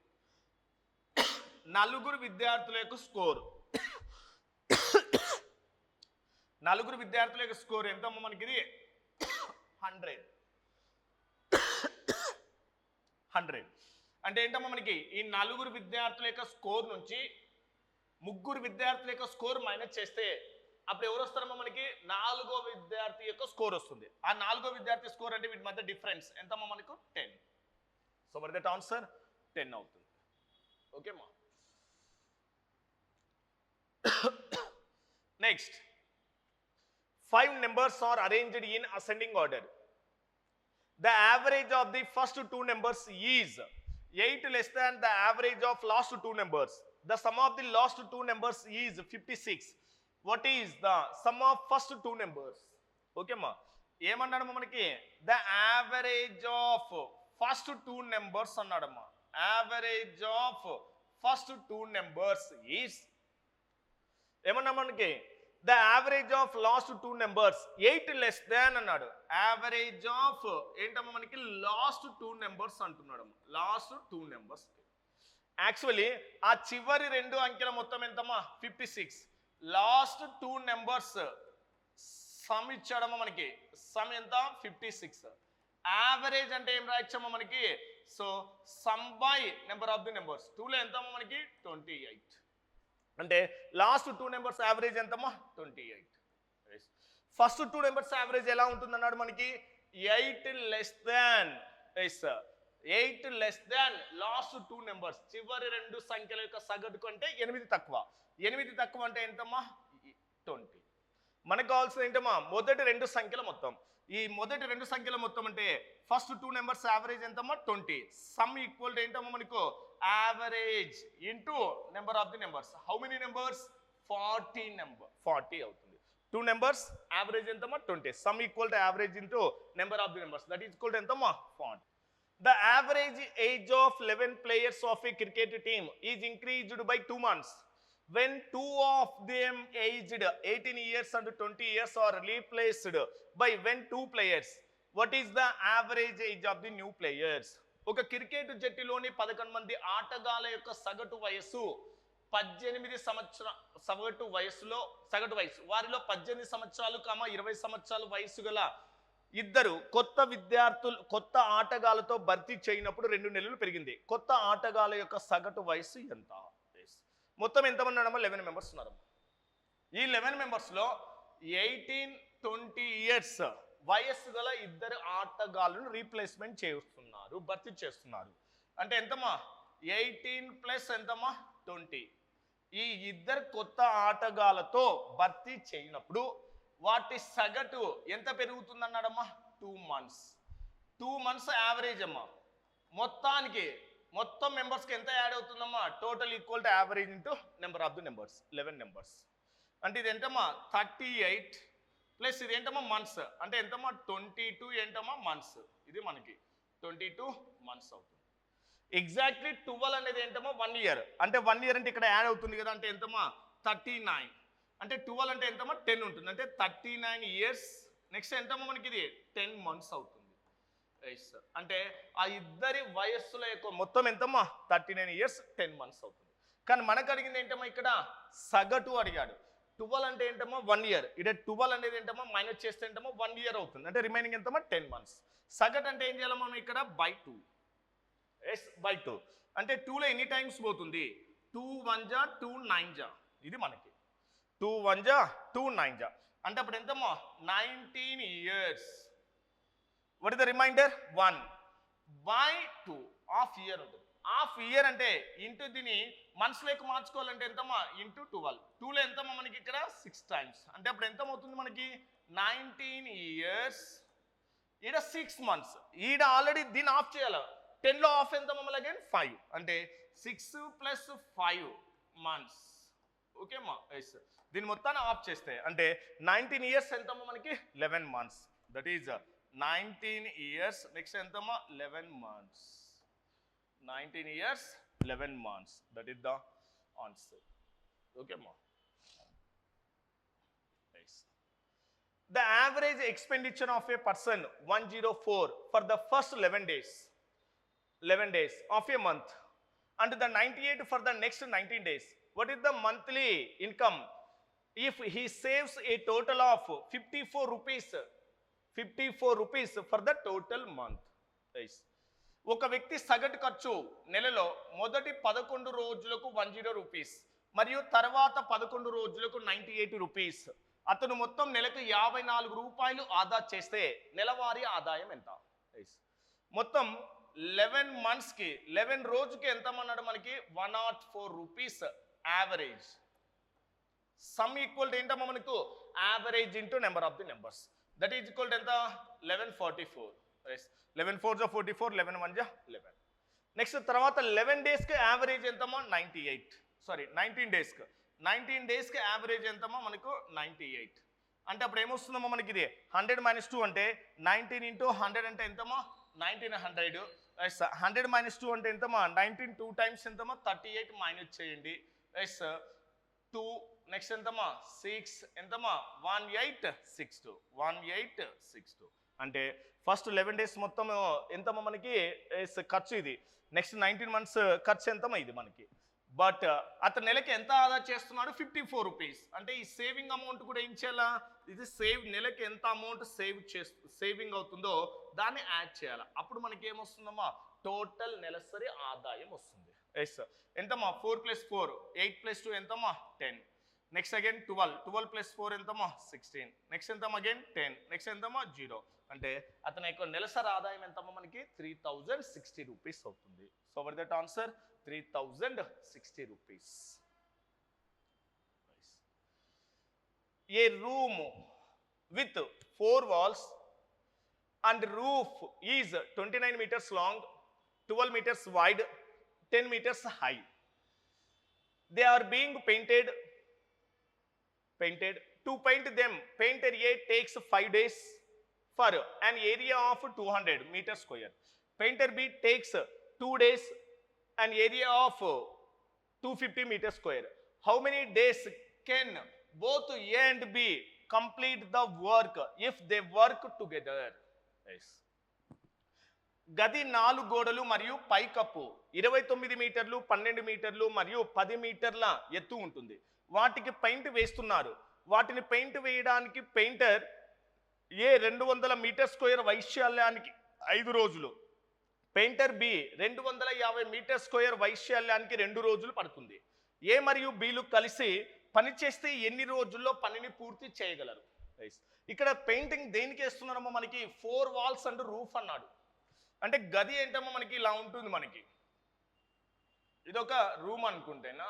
నలుగురు విద్యార్థుల యొక్క స్కోర్, నలుగురు విద్యార్థుల యొక్క స్కోర్ ఎంతమ్మా మనకి? ఇది 100. అంటే ఏంటమ్మా మనకి? ఈ నలుగురు విద్యార్థుల యొక్క స్కోర్ నుంచి ముగ్గురు విద్యార్థుల యొక్క స్కోర్ మైనస్ చేస్తే అప్పుడు ఎవరు వస్తారమ్మా మనకి? 4వ విద్యార్థి యొక్క స్కోర్ వస్తుంది. ఆ 4వ విద్యార్థి స్కోర్ అంటే వీటి మధ్య డిఫరెన్స్ ఎంతమ్మా మనకు? 10. సో మరి దట్ ఆన్సర్ 10 అవుతుంది. ఓకేమ్మా. Next, 5 numbers are arranged in ascending order. The average of the first 2 numbers is 8 less than the average of last 2 numbers. The sum of the last 2 numbers is 56. What is the sum of first 2 numbers? Okay ma, ఏమన్నాడమ్మా మనకి? The average of first 2 numbers అన్నాడమ్మా. Average of first 2 numbers is ఏమన్నా మనకి? The average of last 2 numbers 8 less than అన్నాడు. Average of ఏంటమ్మా మనకి? Last 2 numbers అంటున్నాడు. Last 2 numbers. Actually ఆ చివరి 2 అంకెల మొత్తం ఎంతమ్మా? 56. లాస్ట్ 2 numbers సమ్ ఇచ్చాడమ్మా మనకి. సమ్ ఎంత? 56. యావరేజ్ అంటే ఏం రాయొచ్చమ్మా మనకి? So sum by number of the numbers. 2లో ఎంతమ్మా మనకి? 28. అంటే లాస్ట్ 2 numbers యావరేజ్ ఎంతమ్మా? 28. ఫస్ట్ 2 numbers యావరేజ్ ఎలా ఉంటుంది అన్నాడు మనకి? 8 లెస్ దాన్ 8 లెస్ దాన్ లాస్ట్ 2 numbers. చివరి 2 సంఖ్యల యొక్క సగటు కంటే 8 తక్కువ. 8 తక్కువ అంటే ఎంతమ్మా? 20. మనకు కావాల్సింది ఏంటమ్మా? మొదటి 2 సంఖ్యల మొత్తం. ఈ మొదటి 2 సంఖ్యల మొత్తం అంటే ఫస్ట్ 2 numbers యావరేజ్ ఎంతమ్మా? 20. సమ్ ఈక్వల్ టు ఏంటమ్మా మనకు? Average into number of the numbers. How many numbers? 40 అవుతుంది. 2 numbers యావరేజ్ ఎంతమ్మా? 20. Sum equal to average into number of the numbers. That is equal to ఎంతమ్మా? 40. The average age of 11 players of a cricket team is increased by 2 months. When 2 of them aged 18 years and 20 years are replaced by when 2 players. What is the average age of the new players? ఒక cricket జట్టులోని 11 మంది ఆటగాళ్ళ యొక్క సగటు వయస్సు 18 సంవత్సరాల సగటు వయసు వారిలో 18 సంవత్సరాలు 20 సంవత్సరాల వయసు గల ఇద్దరు కొత్త విద్యార్థులు కొత్త ఆటగాళ్ళతో భర్తీ చేయనప్పుడు 2 నెలలు పెరిగింది. కొత్త ఆటగాళ్ళ యొక్క సగటు వయసు ఎంత? మొత్తం ఎంతమంది ఉన్నారమ్మా? 11 మెంబర్స్ ఉన్నారమ్మా. ఈ 11 మెంబర్స్లో 18-20 ఇయర్స్ వయస్సు గల ఇద్దరు ఆటగాళ్ళను రీప్లేస్మెంట్ చేస్తున్నారు, భర్తీ చేస్తున్నారు. అంటే ఎంతమ్మా? 18 ప్లస్ ఎంతమ్మా? 20. ఈ ఇద్దరు కొత్త ఆటగాళ్ళతో భర్తీ చేయనప్పుడు వాటి సగటు ఎంత పెరుగుతుంది అన్నాడమ్మా? 2 months. 2 months యావరేజ్ అమ్మా. మొత్తం మెంబర్స్కి ఎంత యాడ్ అవుతుందమ్మా? Total equal to average into number of the numbers, 11 numbers. అంటే ఇది ఎంతమ్మా? 38 ప్లస్ ఇది ఏంటమ్మా? మంత్స్. అంటే ఎంతమ్మా? 22 ఏంటమ్మా? మంత్స్. ఇది మనకి 22 మంత్స్ అవుతుంది. ఎగ్జాక్ట్లీ 12 అనేది ఏంటమ్మా? 1 year. అంటే 1 year అంటే ఇక్కడ యాడ్ అవుతుంది కదా, అంటే ఎంతమ్మా? 39. అంటే 12 అంటే ఎంతమ్మా? 10 ఉంటుంది. అంటే 39 years. నెక్స్ట్ ఎంతమ్మా మనకి? ఇది 10 months అవుతుంది. అంటే ఆ ఇద్దరి వయస్సుల యొక్క మొత్తం ఎంతమ్మా? 39 years 10 months అవుతుంది. కానీ మనకు అడిగింది ఏంటమ్మా? ఇక్కడ సగటు అడిగాడు. 12 అంటే ఏంటమ్మా? 1 year. ఇక్కడ 12 అనేది ఏంటమ్మా? మైనస్ చేస్తే ఏంటమ్మా? 1 year అవుతుంది. అంటే రిమైనింగ్ ఎంతమ్మా? 10 months. సగటు అంటే ఏం చేయాలి మనం ఇక్కడ? by 2. by 2. అంటే 2లో ఎన్ని టైమ్స్ పోతుంది? 2 1 జా 2 9 జా. ఇది మనకి 2 1 జా 2 9 జా. అంటే అప్పుడు ఎంతమ్మా? 19 years. What is the remainder? 1 by 2. Half year ఉంటుంది. హాఫ్ ఇయర్ అంటే ఇంటూ దీన్ని మంత్స్లోకి మార్చుకోవాలంటే ఎంతమ్మా? ఇంటూ 12. 2లో ఎంతమ్మా మనకి ఇక్కడ? 6 times. అంటే అప్పుడు ఎంతమవుతుంది మనకి? 19 years. ఈడ 6 months. ఈడ ఆల్రెడీ దీన్ని ఆఫ్ చేయాలి. 10లో ఆఫ్ ఎంతమ్మా మళ్ళీ? అగైన్ 5. అంటే 6 + 5 months. ఓకేమ్మా? ఎస్. దీన్ని మొత్తాన్ని ఆఫ్ చేస్తే అంటే 19 years ఎంతమ్మా మనకి? 11 months. That is 19 years. Next ఎంతమ్మా? 11 months. 19 years 11 months. That is the answer. Okay ma. Nice. The average expenditure of a person 104 for the first 11 days of a month and the 98 for the next 19 days. What is the monthly income if he saves a total of 54 rupees for the total month? Nice. ఒక వ్యక్తి సగటు ఖర్చు నెలలో మొదటి 11 రోజులకు 10 rupees మరియు తర్వాత 11 రోజులకు 98 రూపీస్. అతను మొత్తం నెలకు 54 రూపాయలు ఆదా చేస్తే నెలవారీ ఆదాయం ఎంత? మొత్తం 11 monthsకి 11 రోజుకి ఎంత అన్నాడు మనకి? 104 rupees average. Sum equal to ఏంటమ్మా మనకు? Average into number of the numbers. That is equal to ఎంత? 1144. 11 4 జా 44, 11 1 జా 11. నెక్స్ట్ తర్వాత 11 డేస్కి యావరేజ్ ఎంతమ్మా? 98. సారీ 19 డేస్కి. 19 డేస్కి యావరేజ్ ఎంతమ్మా మనకు? 98. అంటే అప్పుడు ఏమొస్తుందమ్మా మనకి? ఇది 100 - 2 అంటే 19 × 100 అంటే ఎంతమ్మా? 1900. 100 - 2 అంటే ఎంతమ్మా? 19 2 times ఎంతమ్మా? 38 మైనస్ చేయండి. 2 నెక్స్ట్ ఎంతమ్మా? 6 ఎంతమ్మా? 1862. 1862. అంటే ఫస్ట్ 11 days మొత్తం ఎంతమ్మా మనకి ఖర్చు? ఇది నెక్స్ట్ 19 months ఖర్చు ఎంతమ్మా? ఇది మనకి. బట్ అతను నెలకి ఎంత ఆదా చేస్తున్నాడు? 54 రూపీస్. అంటే ఈ సేవింగ్ అమౌంట్ కూడా ఏం చేయాలా? ఇది నెలకి ఎంత అమౌంట్ సేవింగ్ అవుతుందో దాన్ని యాడ్ చేయాలి. అప్పుడు మనకి ఏమొస్తుందమ్మా? టోటల్ నెలసరి ఆదాయం వస్తుంది. ఎస్. ఎంతమ్మా? 4 + 4 8 + 2 ఎంతమ్మా? 10. నెక్స్ట్ అగైన్ 12 + 4 ఎంతమ్మా? 16. నెక్స్ట్ ఎంతమ్మా? అగైన్ 10. నెక్స్ట్ ఎంతమ్మా? 0. అంటే అతని యొక్క నెలసరి ఆదాయం ఎంతమ్మా మనకి? 3060 రూపీస్ అవుతుంది. So for that answer 3060 rupees. A room with 4 walls and roof is 29 meters long, 12 meters wide, 10 meters high. They are being painted. To paint them, painter A takes 5 days for an area of 200 meters square. Painter B takes 2 days, an area of 250 meters square. How many days can both A and B complete the work if they work together? Yes. గది 4 గోడలు మరియు పైకప్పు 29 మీటర్లు, 12 మీటర్లు మరియు 10 మీటర్ల ఎత్తు ఉంటుంది. వాటికి పెయింట్ వేస్తున్నారు. వాటిని పెయింట్ వేయడానికి పెయింటర్ ఏ 200 మీటర్ స్క్వేర్ వైశాల్యానికి 5 రోజులు, పెయింటర్ బి 250 మీటర్ స్క్వేర్ వైశాల్యానికి 2 రోజులు పడుతుంది. ఏ మరియు బిలు కలిసి పని చేస్తే ఎన్ని రోజుల్లో పనిని పూర్తి చేయగలరు? ఇక్కడ పెయింటింగ్ దేనికి వేస్తున్నారమ్మా? మనకి 4 వాల్స్ అండ్ రూఫ్ అన్నాడు. అంటే గది ఏంటమ్మా మనకి ఇలా ఉంటుంది. మనకి ఇదొక రూమ్ అనుకుంటేనా.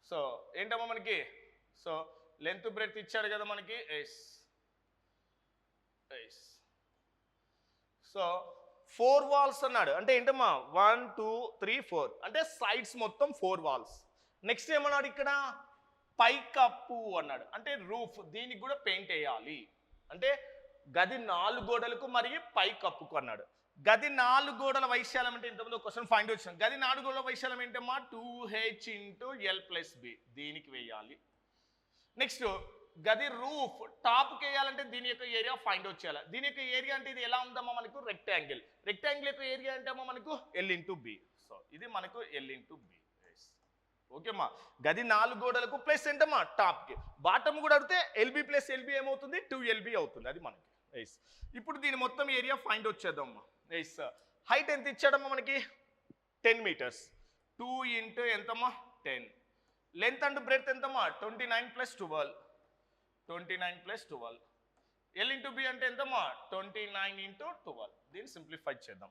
సో ఏంటమ్మా మనకి, సో లెంత్ బ్రెడ్త్ ఇచ్చాడు కదా మనకి. సో 4 వాల్స్ అన్నాడు. అంటే ఏంటమ్మా 1 2 3 4 అంటే సైడ్స్ మొత్తం 4 వాల్స్. నెక్స్ట్ ఏమన్నాడు ఇక్కడ? పైకప్పు అన్నాడు. అంటే రూఫ్, దీనికి కూడా పెయింట్ వేయాలి. అంటే గది 4 గోడలకు మరియు పైకప్పుకు అన్నాడు. గది 4 గోడల వైశాల్యం అంటే ఇంతకుముందు క్వశ్చన్ ఫైండ్ వచ్చింది. గది 4 గోడల వైశాల్యం ఏంటమ్మా? 2h × l+b, దీనికి వేయాలి. నెక్స్ట్ గది రూఫ్ టాప్కి వేయాలంటే దీని యొక్క ఏరియా ఫైండ్ అవుట్ చేయాలి. దీని యొక్క ఏరియా అంటే ఇది ఎలా ఉందమ్మా మనకు? రెక్టాంగిల్. రెక్టాంగిల్ యొక్క ఏరియా అంటే అమ్మా మనకు l × b. సో ఇది మనకు l × b. ఓకేమ్మా. గది 4 గోడలకు ప్లస్ ఏంటమ్మా టాప్కి. బాటమ్ కూడా అడిగితే LB + LB ఏమవుతుంది? 2LB అవుతుంది. అది మనకి. ఇప్పుడు దీని మొత్తం ఏరియా ఫైండ్ అవుట్ చేద్దామమ్మా. హైట్ ఎంత ఇచ్చాడమ్మా మనకి? 10 మీటర్స్. 2 × ఎంతమ్మా? 10. లెంత్ అండ్ బ్రెడ్త్ ఎంతమ్మా? 29 + 12. 29 + 12. l × b అంటే ఎంతమ్మా? 29 × 12. దీన్ని సింప్లిఫై చేద్దాం.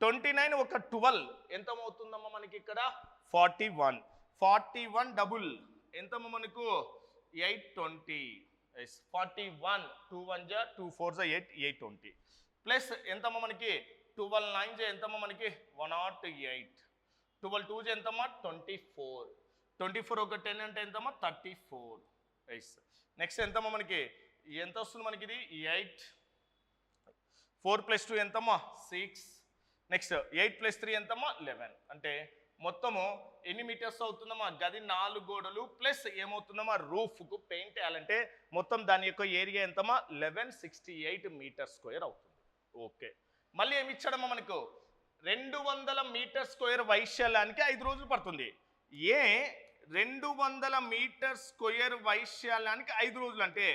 29 ఒక 12 ఎంతమవుతుందమ్మా మనకి ఇక్కడ? 41. 41 డబుల్ ఎంతమ్మా మనకు? 820. 41 2 1 = 2 4 = 8 820 ప్లస్ ఎంతమ్మా మనకి? 12 9 ఎంతమ్మా మనకి? 108. 12 2 ఎంతమ్మా? 24. 24 ఒక 10 అంటే ఎంతమ్మా? 34. నెక్స్ట్ ఎంతమ్మా మనకి? ఎంత వస్తుంది మనకి? ఇది 8. 4 + 2 ఎంతమ్మా? 6. నెక్స్ట్ 8 + 3 ఎంతమ్మా? 11. అంటే మొత్తము ఎన్ని మీటర్స్ అవుతుందమ్మా? గది 4 గోడలు ప్లస్ ఏమవుతుందమ్మా? రూఫ్కు పెయింట్ వేయాలంటే మొత్తం దాని యొక్క ఏరియా ఎంతమ్మా? 1168 మీటర్ స్క్వేర్ అవుతుంది. ఓకే. మళ్ళీ ఏమి ఇచ్చాడమ్మా మనకు? 200 మీటర్ స్క్వేర్ వైశాల్యానికి 5 రోజులు పడుతుంది. ఏ 200 మీటర్ స్క్వేర్ వైశాల్యానికి 5 రోజులు అంటే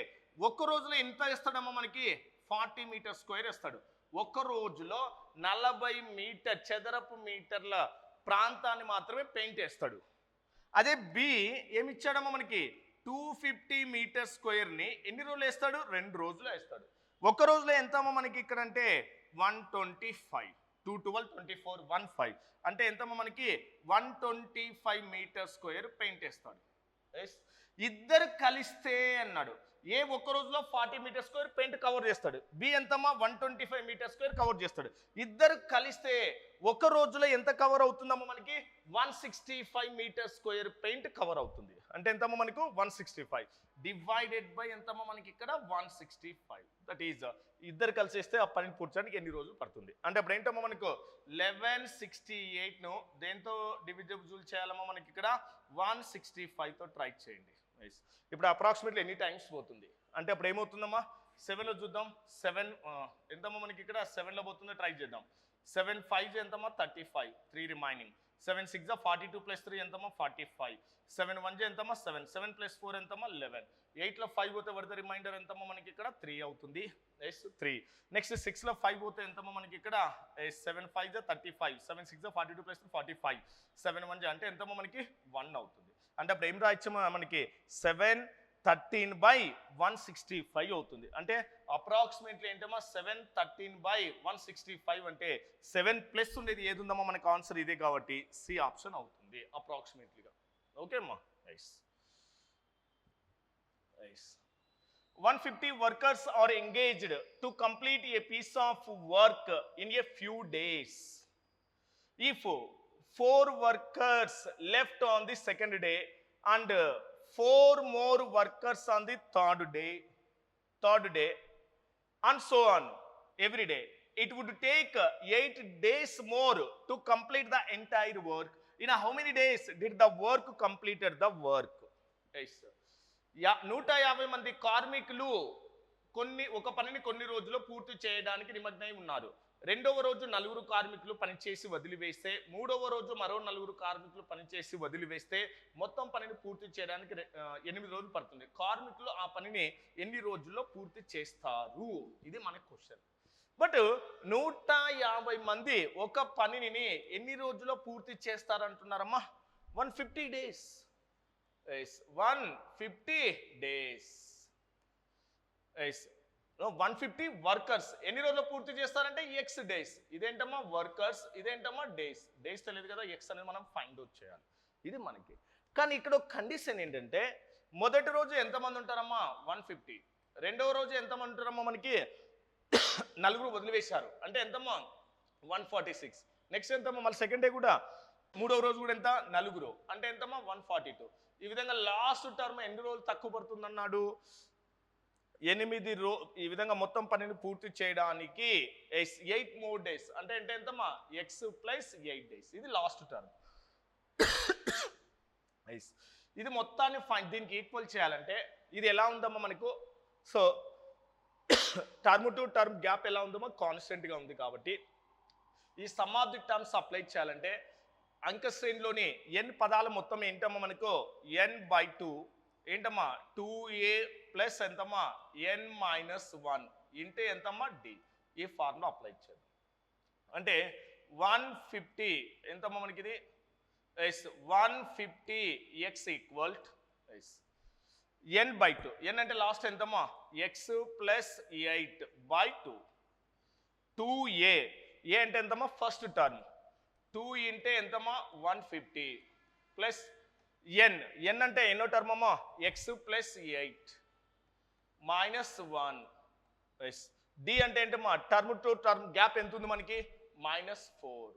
ఒక్క రోజులో ఎంత ఇస్తాడమ్మా మనకి? 40 మీటర్ స్క్వేర్ ఇస్తాడు. ఒక్క రోజులో 40 మీటర్ చదరపు మీటర్ల ప్రాంతాన్ని మాత్రమే పెయింట్ వేస్తాడు. అదే బి ఏమి ఇచ్చాడమ్మా మనకి? 250 మీటర్ స్క్వేర్ని ఎన్ని రోజులు వేస్తాడు? 2 రోజులు వేస్తాడు. ఒక్క రోజులో ఎంతమ్మా మనకి ఇక్కడ అంటే 125. 2 12 24 15 అంటే ఎంతమ్మా మనకి? 125 మీటర్ స్క్వేర్ పెయింట్ వేస్తాడు. ఇద్దరు కలిస్తే అన్నాడు. ఏ ఒక్క రోజులో 40 మీటర్ స్క్వేర్ పెయింట్ కవర్ చేస్తాడు. బి ఎంతమ్మా? 125 మీటర్ స్క్వేర్ కవర్ చేస్తాడు. ఇద్దరు కలిస్తే ఒక రోజులో ఎంత కవర్ అవుతుందమ్మా మనకి? 165 మీటర్ స్క్వేర్ పెయింట్ కవర్ అవుతుంది. అంటే ఎంతమ్మా మనకు? 165 డివైడెడ్ బై ఎంతమ్మా మనకి ఇక్కడ? 165. దట్ ఈజ్ ఇద్దరు కలిసేస్తే ఆ పనిని పూర్చడానికి ఎన్ని రోజులు పడుతుంది అంటే అప్పుడు ఏంటమ్మా మనకు? 1168ను దేంతో డివిజిబుల్ చేయాలమ్మా మనకి ఇక్కడ? 165తో ట్రై చేయండి. ఇప్పుడు అప్రాక్సిమేట్లీ ఎన్ని టైమ్స్ పోతుంది అంటే అప్పుడు ఏమవుతుందమ్మా? 7లో చూద్దాం. 7 ఎంతమ్మా మనకి ఇక్కడ? 7లో పోతుందో ట్రై చేద్దాం. 7 5 ఎంతమ్మా? 35. 3 రిమైనింగ్. 7 6 42 + 3 ఎంతమ్మా? 45. 7 1 ఎంతమ్మా? 7. 7 + 4 ఎంతమ్మా? 11. 8లో 5 పోతే వరద రిమైండర్ ఎంతమ్మా మనకి ఇక్కడ? 3 అవుతుంది. 3. నెక్స్ట్ 6లో 5 పోతే ఎంతమ్మా మనకి ఇక్కడ? 7 5 35. 7 6 42 + 3 45. 7 1 అంటే ఎంతమ్మా మనకి? 1 అవుతుంది. అంటే అప్పుడు ఏం రాయొచ్చమ్మా మనకి? 713/165 అవుతుంది. అంటే అప్రాక్సిమేట్లీ ఏంటమ్మా? 713/165 అంటే 7 ప్లస్ ఉండేది ఏది ఉందమ్మా మనకు? ఆన్సర్ ఇదే కాబట్టి సి ఆప్షన్ అవుతుంది అప్రాక్సిమేట్లీగా. ఓకే అమ్మా. 150 workers are engaged to complete a piece of work in a few days. If 4 workers left on the second day and 4 more workers on the third day and so on every day, it would take 8 days more to complete the entire work. In how many days did the work completed the work? 150 మంది కార్మికులు ఒక పనిని కొన్ని రోజుల్లో పూర్తి చేయడానికి నిమగ్నమై ఉన్నారు. రెండవ రోజు నలుగురు కార్మికులు పనిచేసి వదిలివేస్తే మూడవ రోజు మరో నలుగురు కార్మికులు పనిచేసి వదిలివేస్తే మొత్తం పనిని పూర్తి చేయడానికి 8 రోజులు పడుతుంది. కార్మికులు ఆ పనిని ఎన్ని రోజుల్లో పూర్తి చేస్తారు? ఇది మన క్వశ్చన్. బట్ 150 మంది ఒక పనిని ఎన్ని రోజుల్లో పూర్తి చేస్తారంటున్నారమ్మా? 150 days. 150 days. 150 వర్కర్స్ ఎన్ని రోజుల్లో పూర్తి చేస్తారంటే ఎక్స్ డేస్. ఇదేంటమ్మా వర్కర్స్, ఇదేంటమ్మా డేస్. డేస్ తెలియదు కదా, ఎక్స్ అనేది మనం ఫైండ్ అవుట్ చేయాలి. ఇది మనకి. కానీ ఇక్కడ ఒక కండిషన్ ఏంటంటే మొదటి రోజు ఎంతమంది ఉంటారమ్మా? 150. రెండవ రోజు ఎంతమంది ఉంటారమ్మా? మనకి నలుగురు వదిలివేశారు అంటే ఎంతమ్మా? 146. నెక్స్ట్ ఎంతమ్మా? మళ్ళీ సెకండ్ డే కూడా మూడవ రోజు కూడా ఎంత? నలుగురు అంటే ఎంతమ్మా? 142. ఈ విధంగా లాస్ట్ టర్మ్ ఎన్ని రోజులు తక్కువ పడుతుంది అన్నాడు? 8 ఈ విధంగా మొత్తం పనిని పూర్తి చేయడానికి 8 more days అంటే ఎంతమ్మా? X plus 8 days. ఇది లాస్ట్ టర్మ్. ఇది మొత్తాన్ని దీనికి ఈక్వల్ చేయాలంటే ఇది ఎలా ఉందమ్మా మనకు? So term two term gap ఎలా ఉందమ్మా? కాన్స్టెంట్గా ఉంది. కాబట్టి ఈ some of the terms apply చేయాలంటే అంక శ్రేణిలోని n పదాల మొత్తం ఏంటమ్మా మనకు? n/2 ఏంటమ్మా? 2a ప్లస్ ఎంతమ్మా? n-1 ఇంటే ఎంతమ్మా? d. ఈ ఫార్ములా అప్లై చేద్దాం. అంటే 150 ఎంతమ్మా మనకి? ఇది 150x ఈక్వల్ n/2. n అంటే లాస్ట్ ఎంతమ్మా? x plus 8/2. 2a ఏ అంటే ఎంతమ్మా? First term. 2 ఇంటే ఎంతమ్మా? 150 ప్లస్ n అంటే ఎన్నో టర్మ్ అమ్మా? X plus 8 -1. డి అంటే ఏంటమ్మా? టర్మ్ టు టర్మ్ గ్యాప్ ఎంత ఉంది మనకి? -4.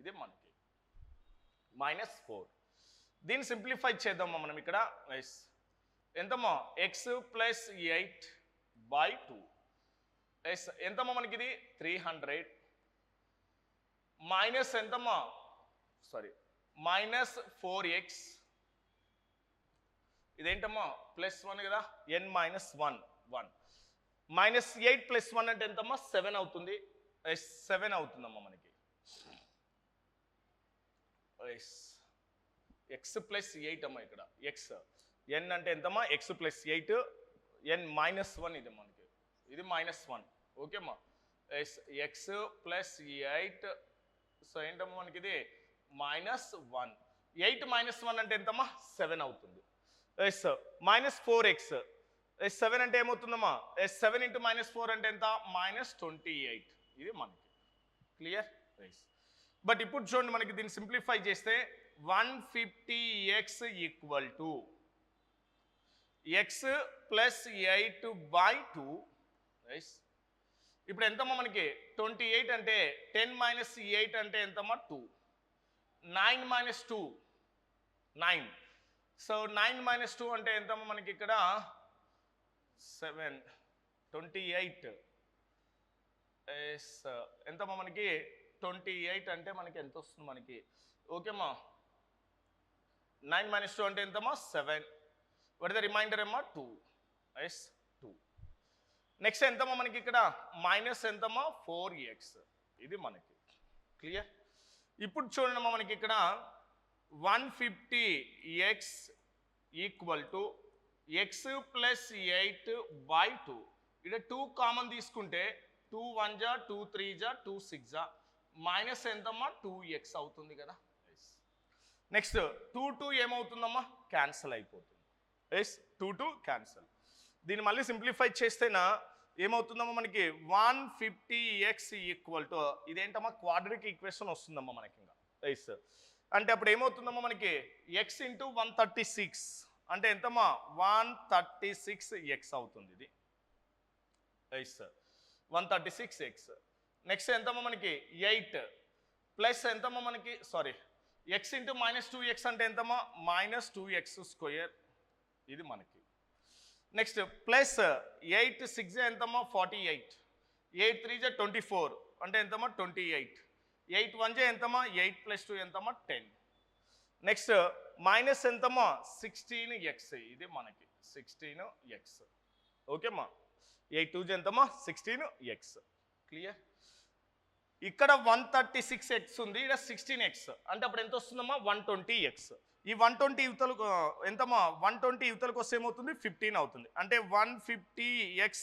ఇది మనకి -4. దీన్ని సింప్లిఫై చేద్దామా మనం ఇక్కడ. ఎంతమ్మా? ఎక్స్ ప్లస్ 8/2 ఎంతమ్మా మనకి? ఇది 300 మైనస్ ఎంతమ్మా? -4x ఇదేంటమ్మా? +1 కదా, n-1 -8 + 1 అంటే ఎంతమ్మా? 7 అవుతుంది. 7 అవుతుందమ్మా మనకి. x + 8 అమ్మా ఇక్కడ. x n అంటే ఎంతమ్మా? x + 8 n-1 ఇది మనకి. ఇది -1. ఓకేమ్మా. x + 8 సో ఏంటమ్మా మనకి? ఇది -1. 8 - 1 అంటే ఎంతమ్మా? 7 అవుతుంది. -4x 7 అంటే ఏమవుతుందమ్మా? 7 × -4 అంటే ఎంత? -28. ఇది మనకి క్లియర్. బట్ ఇప్పుడు చూడండి మనకి దీన్ని సింప్లిఫై చేస్తే 150x ఈక్వల్ టు x + 8/2. ఇప్పుడు ఎంతమ్మా మనకి? 28 అంటే 10 - 8 అంటే ఎంతమ్మా? 2. 9 - 2 9. సో 9 - 2 అంటే ఎంతమ్మా మనకి ఇక్కడ? 7. 28 ఎంతమ్మా మనకి? 28 అంటే మనకి ఎంత వస్తుంది మనకి? ఓకేమ్మా. 9 - 2 అంటే ఎంతమ్మా? 7. వాట్ ద రిమైండర్ అమ్మా? 2. 2. నెక్స్ట్ ఎంతమ్మా మనకి ఇక్కడ? మైనస్ ఎంతమ్మా? 4x. ఇది మనకి క్లియర్. ఇప్పుడు చూడండి అమ్మా మనకి ఇక్కడ 150x ఈక్వల్ టు x + 8/2. ఇక్కడ 2 కామన్ తీసుకుంటే 2 × 1 = 2, 3 = 2, 6 మైనస్ ఎంతమ్మా? 2x అవుతుంది కదా. నెక్స్ట్ 2, 2 ఏమవుతుందమ్మా? క్యాన్సల్ అయిపోతుంది. 2, 2 క్యాన్సల్. దీన్ని మళ్ళీ సింప్లిఫై చేస్తేనా ఏమవుతుందమ్మా మనకి? 150x ఈక్వల్ టు ఇదేంటమ్మా? క్వాడ్రిక్ ఈక్వేషన్ వస్తుందమ్మా మనకి ఇంకా. అంటే అప్పుడు ఏమవుతుందమ్మా మనకి? x × 136 అంటే ఎంతమ్మా? 136x అవుతుంది. ఇది 136x. నెక్స్ట్ ఎంతమ్మా మనకి? 8 ప్లస్ ఎంతమ్మా మనకి? x × -2x అంటే ఎంతమ్మా? -2x². ఇది మనకి. నెక్స్ట్ ప్లస్ 8 6 ఎంతమ్మా? 48. 8 3 = 24 అంటే ఎంతమ్మా? 28. 8 1 ఎంతమ్మా? 8 + 2 ఎంతమ్మా? 10. నెక్స్ట్ మైనస్ ఎంతమ్మా? 16x. ఇది మనకి 16x. ఓకేమ్మా. 8 2 ఎంతమ్మా? 16x. క్లియర్. ఇక్కడ 136x ఉంది, ఇక్కడ 16x, అంటే అప్పుడు ఎంత వస్తుందమ్మా 120x. ఈ 120 యువతలకు ఎంతమ్మా 120 యువతలకు వస్తే ఏమవుతుంది 15 అవుతుంది. అంటే 150x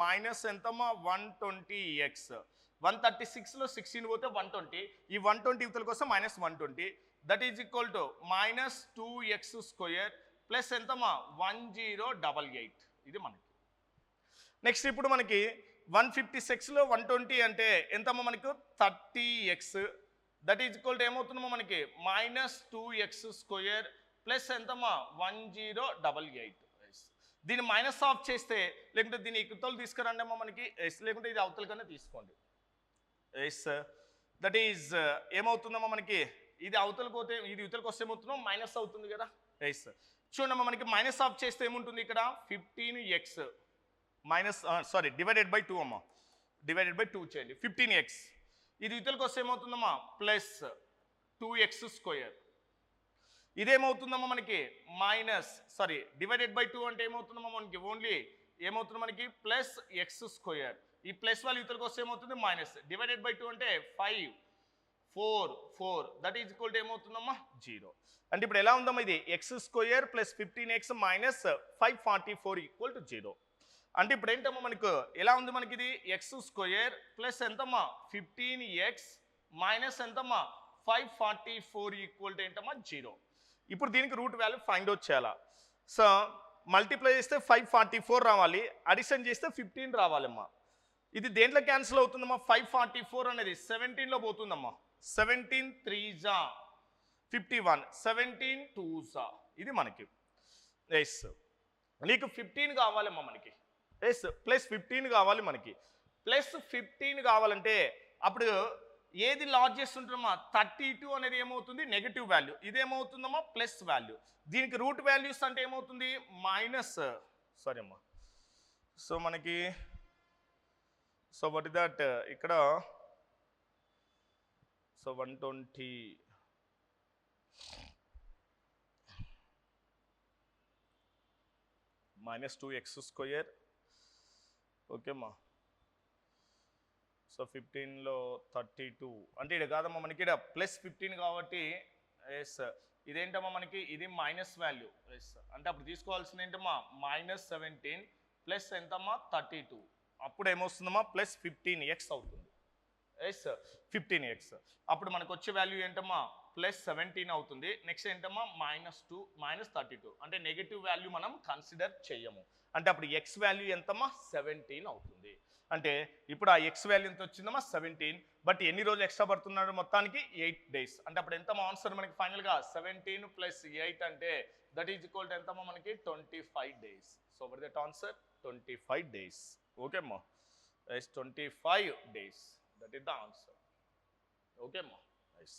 మైనస్ ఎంతమ్మా 120x. 136లో 16 పోతే 120, ఈ 120 యువతలకు వస్తే minus 120, that is equal to minus 2x² plus ఎంతమ్మా 1088. ఇది మనకి నెక్స్ట్. ఇప్పుడు మనకి 156లో 120 అంటే ఎంతమ్మా మనకు 30x, that is equal to ఏమవుతుందమ్మా మనకి మైనస్ 2x² ప్లస్ ఎంతమ్మా 1088. దీన్ని మైనస్ ఆఫ్ చేస్తే, లేకుంటే దీన్ని ఇకుతలు తీసుకురండి అమ్మా మనకి, లేకుంటే ఇది అవతల కన్నా తీసుకోండి. ఎస్, దట్ ఈజ్ ఏమవుతుందమ్మా మనకి, ఇది అవతలకు పోతే ఇది ఇవతలకు వస్తే ఏమవుతుందో మైనస్ అవుతుంది కదా. ఎస్, చూడమ్మా మనకి మైనస్ ఆఫ్ చేస్తే ఏముంటుంది ఇక్కడ 15x మైనస్ డివైడెడ్ బై 2 అమ్మా, డివైడెడ్ బై 2 చేయండి. 15x ఇది ఇతరులకు వస్తే ఏమవుతుందమ్మా ప్లస్ 2x². ఇదేమవుతుందమ్మా మనకి మైనస్ డివైడెడ్ బై 2 అంటే ఏమవుతుందమ్మా మనకి ఓన్లీ ఏమవుతుంది మనకి ప్లస్ x². ఈ ప్లస్ వాళ్ళు ఇతరులకు వస్తే ఏమవుతుంది మైనస్, డివైడెడ్ బై 2 అంటే 5 4 4, దట్ ఈజ్ ఈక్వల్ టు ఏమవుతుందమ్మా 0. అంటే ఇప్పుడు ఎలా ఉందమ్మా ఇది x² plus 15x minus 544 equal to 0. అంటే ఇప్పుడు ఏంటమ్మా మనకు ఎలా ఉంది మనకి ఇది x² ప్లస్ ఎంతమ్మా 15x మైనస్ ఎంతమ్మా 544 ఈక్వల్ టు ఏంటమ్మా 0. ఇప్పుడు దీనికి రూట్ వాల్యూ ఫైండ్ అవుట్ చేయాలా. సో మల్టిప్లై చేస్తే 544 రావాలి, అడిషన్ చేస్తే 15 రావాలమ్మా. ఇది దేంట్లో క్యాన్సిల్ అవుతుందమ్మా 544 అనేది 17లో పోతుందమ్మా. 17 3s 51, 17 2s, ఇది మనకి. ఎస్, నీకు 15 కావాలమ్మా మనకి. ఎస్, ప్లస్ 15 కావాలి మనకి. ప్లస్ 15 కావాలంటే అప్పుడు ఏది లార్జెస్ట్ ఉంటుందమ్మా 32 అనేది ఏమవుతుంది నెగటివ్ వాల్యూ, ఇదేమవుతుందమ్మా ప్లస్ వాల్యూ. దీనికి రూట్ వాల్యూస్ అంటే ఏమవుతుంది మైనస్ అమ్మా. సో మనకి వాట్ ఇస్ దట్ ఇక్కడ 120 మైనస్ 2x². ఓకే అమ్మా. 15లో 32 అంటే ఇక్కడ కాదమ్మా మనకి ఇక్కడ ప్లస్ 15 కాబట్టి ఎస్, ఇదేంటమ్మా మనకి ఇది మైనస్ వాల్యూ. ఎస్, అంటే అప్పుడు తీసుకోవాల్సింది ఏంటమ్మా మైనస్ 17 ప్లస్ ఎంతమ్మా 32, అప్పుడు ఏమొస్తుందమ్మా ప్లస్ 15x అవుతుంది. Yes, 15x. అప్పుడు మనకు వచ్చే వాల్యూ ఏంటమ్మా ప్లస్ 17 అవుతుంది. నెక్స్ట్ ఏంటమ్మా -2 -32, అంటే నెగిటివ్ వాల్యూ మనం కన్సిడర్ చేయము. అంటే అప్పుడు x వాల్యూ ఎంతమ్మా 17 అవుతుంది. అంటే ఇప్పుడు ఆ x వాల్యూ ఎంత వచ్చిందమ్మా 17, బట్ ఎన్ని రోజులు ఎక్స్ట్రా పడుతున్నాడు మొత్తానికి 8 days. అంటే అప్పుడు ఎంతమ్మా ఆన్సర్ మనకి ఫైనల్గా 17 + 8 అంటే దట్ ఈజ్ ఈక్వల్ టు ఎంతమ్మా మనకి 25 days. So for that answer 25 days. Okay అమ్మా, 25 days, that is the answer. Okay అమ్మా, nice.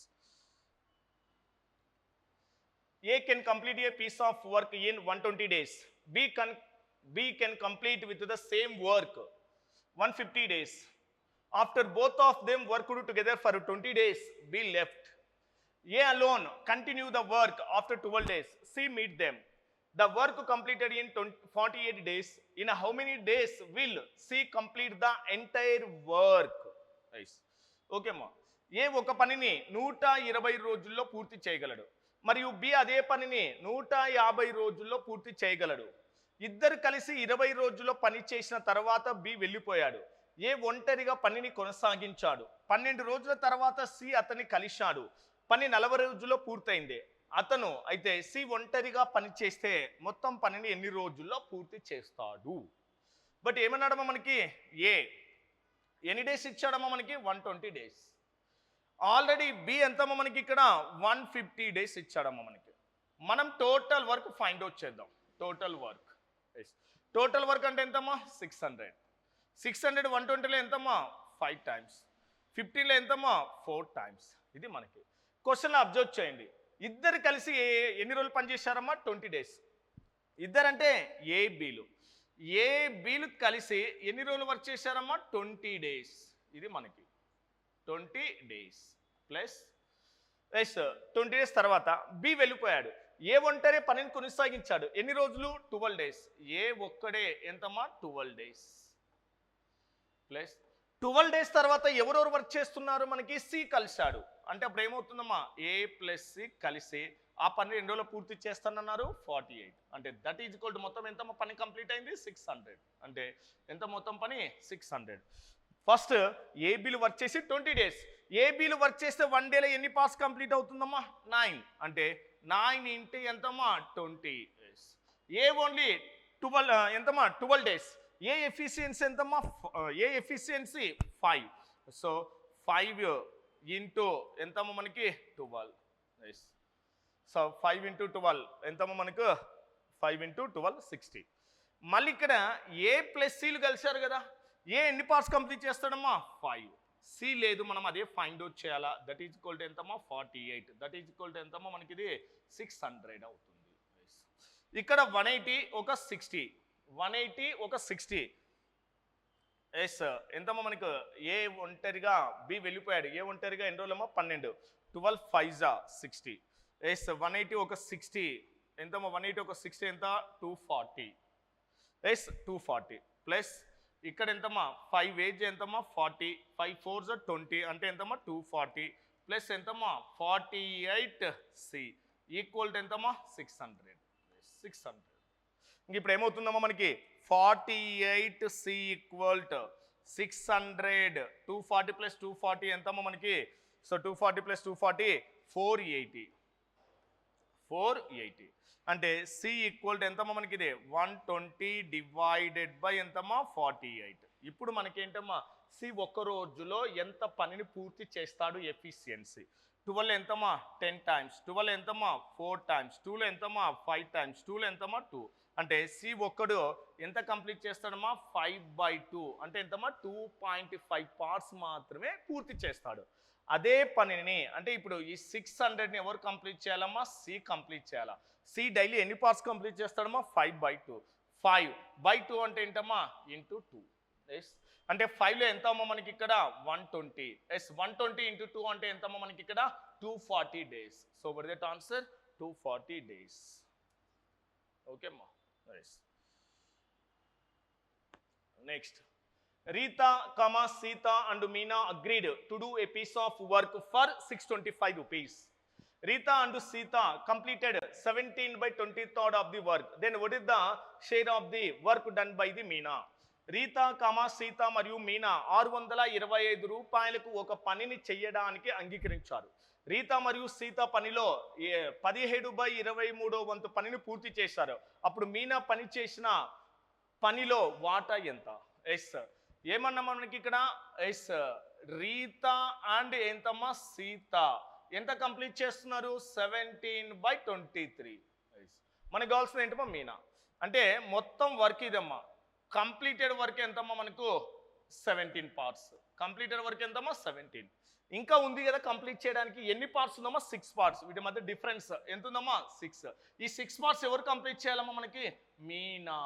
A can complete a piece of work in 120 days. B can complete with the same work 150 days. After both of them worked together for 20 days, B left. A alone continue the work after 12 days. C meet them. The work completed in 48 days. In how many days will C complete the entire work? Nice. Okay ma. A ఒక పనిని 120 రోజుల్లో పూర్తి చేయగలడు, మరియు B అదే పనిని 150 రోజుల్లో పూర్తి చేయగలడు. ఇద్దరు కలిసి 20 రోజుల్లో పని చేసిన తర్వాత బి వెళ్ళిపోయాడు. ఏ ఒంటరిగా పనిని కొనసాగించాడు. 12 రోజుల తర్వాత సి అతన్ని కలిశాడు. పని 40 రోజుల్లో పూర్తయింది. అతను అయితే సి ఒంటరిగా పని చేస్తే మొత్తం పనిని ఎన్ని రోజుల్లో పూర్తి చేస్తాడు? బట్ ఏమన్నాడమ్మా మనకి ఏ ఎన్ని డేస్ ఇచ్చాడమ్మా మనకి 120 days. ఆల్రెడీ బి ఎంతమ్మా మనకి ఇక్కడ 150 days ఇచ్చాడమ్మా మనకి. మనం టోటల్ వర్క్ ఫైండ్ అవుట్ చేద్దాం. టోటల్ వర్క్ అంటే ఎంతమ్మా 600. 600 120లో ఎంతమ్మా 5 times, 15లో ఎంతమ్మా 4 times. ఇది మనకి క్వశ్చన్లో అబ్జర్వ్ చేయండి. ఇద్దరు కలిసి ఎన్ని రోజులు పనిచేశారమ్మా 20 days. ఇద్దరంటే ఏ బీలు కలిసి ఎన్ని రోజులు వర్క్ చేశారమ్మా 20 days. ఇది మనకి 20 days ప్లస్ 20 days తర్వాత బి వెళ్ళిపోయాడు. ఏ ఒంటరి పనిని కొనసాగించాడు ఎన్ని రోజులు 12 days. ఏ ఒక్కడే ఎంతమ్మా 12 days ప్లస్ 12 డేస్ తర్వాత ఎవరెవరు వర్క్ చేస్తున్నారు, మనకి సి కలిశాడు అంటే అప్పుడు ఏమవుతుందమ్మా, ఏ ప్లస్ సి కలిసి ఆ పని 2 రోజులు పూర్తి చేస్తానన్నారు 48. అంటే దట్ ఈజ్ ఈక్వల్ టు మొత్తం ఎంత పని కంప్లీట్ అయింది 600. అంటే ఎంత మొత్తం పని 600. ఫస్ట్ ఏబీలు వర్క్ చేసి 20 డేస్, ఏబీలు వర్క్ చేస్తే 1 డేలో ఎన్ని పార్ట్స్ కంప్లీట్ అవుతుందమ్మా 9. అంటే 9 ఇంటూ ఎంతమ్మా 20 డేస్. ఏ ఓన్లీ 12 ఎంతమ్మా 12 డేస్. ఏ ఎఫిషియన్సీ ఎంతమ్మా, ఏ ఎఫిషియన్సీ 5. సో 5 ఇంటూ ఎంతమ్మా మనకి 12 డేస్. సో 5 ఇంటూ 12 ఎంతమ్మా మనకు 5 ఇంటూ 12 60. మళ్ళీ ఇక్కడ ఏ ప్లస్ సీలు కలిశారు కదా, ఏ ఎన్ని పార్ట్స్ కంప్లీట్ చేస్తాడమ్మా 5. సి లేదు, మనం అదే ఫైండ్ అవుట్ చేయాలా. దట్ ఈజ్ ఈక్వల్ టు ఎంతమ్మా 48. దట్ ఈజ్ ఈక్వల్ టు ఎంతమ్మా మనకి ఇది 600 అవుతుంది. ఇక్కడ 180 ఒక 60, 180 ఒక 60. ఎస్ ఎంతమ్మా మనకు ఏ ఒంటరిగా బి వెళ్ళిపోయాడు, ఏ ఒంటరిగా ఎన్ని రోజులమ్మా 12, 12 5 60. ఎస్ 180 ఒక 60 ఎంతమ్మా, 180 ఒక 60 ఎంత 240. ఎస్ 240 ప్లస్ ఇక్కడ ఎంతమ్మా 5 ఏజ్ ఎంతమ్మా 40, 5 4s 20 అంటే ఎంతమ్మా 240 ప్లస్ ఎంతమ్మా 48 సి ఈక్వల్ టు ఎంతమ్మా 600. 600. ఇంక ఇప్పుడు ఏమవుతుందమ్మా మనకి 48 సి ఈక్వల్ టు 600. 240 ప్లస్ 240 ఎంతమ్మా మనకి, సో 240 ప్లస్ 240 480. 480 అంటే సి ఈక్వల్ టు ఎంతమ్మా మనకి ఇది 120 డివైడెడ్ బై ఎంతమ్మా 48. ఇప్పుడు మనకేంటమ్మా సి ఒక్క రోజులో ఎంత పనిని పూర్తి చేస్తాడు ఎఫిషియన్సీ. 12 ఎంతమ్మా 10 టైమ్స్, 12 ఎంతమ్మా 4 టైమ్స్, 2లో ఎంతమ్మా 5 టైమ్స్, 2లో ఎంతమ్మా 2. అంటే సి ఒక్కడు ఎంత కంప్లీట్ చేస్తాడమ్మా 5/2 అంటే ఎంతమ్మా 2.5 పార్ట్స్ మాత్రమే పూర్తి చేస్తాడు. అదే పనిని అంటే ఇప్పుడు ఈ 600ని ఎవరు కంప్లీట్ చేయాలమ్మా, సి కంప్లీట్ చేయాలా. సి డైలీ ఎన్ని పార్ట్స్ కంప్లీట్ చేస్తాడమ్మా 5/2. 5/2 అంటే ఏంటమ్మా ఇంటూ 2. ఎస్ అంటే 5లో ఎంత అమ్మా మనకి ఇక్కడ 120. ఎస్ 120 ఇంటూ 2 అంటే ఎంతమ్మా మనకి ఇక్కడ 240 days. So what is that answer 240 days. Okay అమ్మా. Yes next, Rita, Sita and Meena agreed to do a piece of work for 625 rupees. Rita and Sita completed 17/23 of the work. Then what is the share of the work done by the Meena? Rita, Sita మరియు మీనా 625 రూపాయలకు ఒక పనిని చెయ్యడానికి అంగీకరించారు. రీతా మరియు సీత పనిలో 17/23 వంతు పనిని పూర్తి చేశారు. అప్పుడు మీనా పని చేసిన పనిలో వాటా ఎంత? ఎస్ ఏమన్నా మనకి ఇక్కడ ఎస్ రీతా అండ్ ఎంతమ్మా సీత ఎంత కంప్లీట్ చేస్తున్నారు 17/23. మనకు కావాల్సింది ఏంటమ్మా మీనా. అంటే మొత్తం వర్క్ ఇదమ్మా, కంప్లీటెడ్ వర్క్ ఎంతమ్మా మనకు 17 పార్ట్స్. కంప్లీటెడ్ వర్క్ ఎంతమ్మా 17. ఇంకా ఉంది కదా కంప్లీట్ చేయడానికి, ఎన్ని పార్ట్స్ ఉందమ్మా 6 పార్ట్స్. వీటి మధ్య డిఫరెన్స్ ఎంత ఉందమ్మా 6. ఈ 6 పార్ట్స్ ఎవరు కంప్లీట్ చేయాలమ్మా మనకి Meena.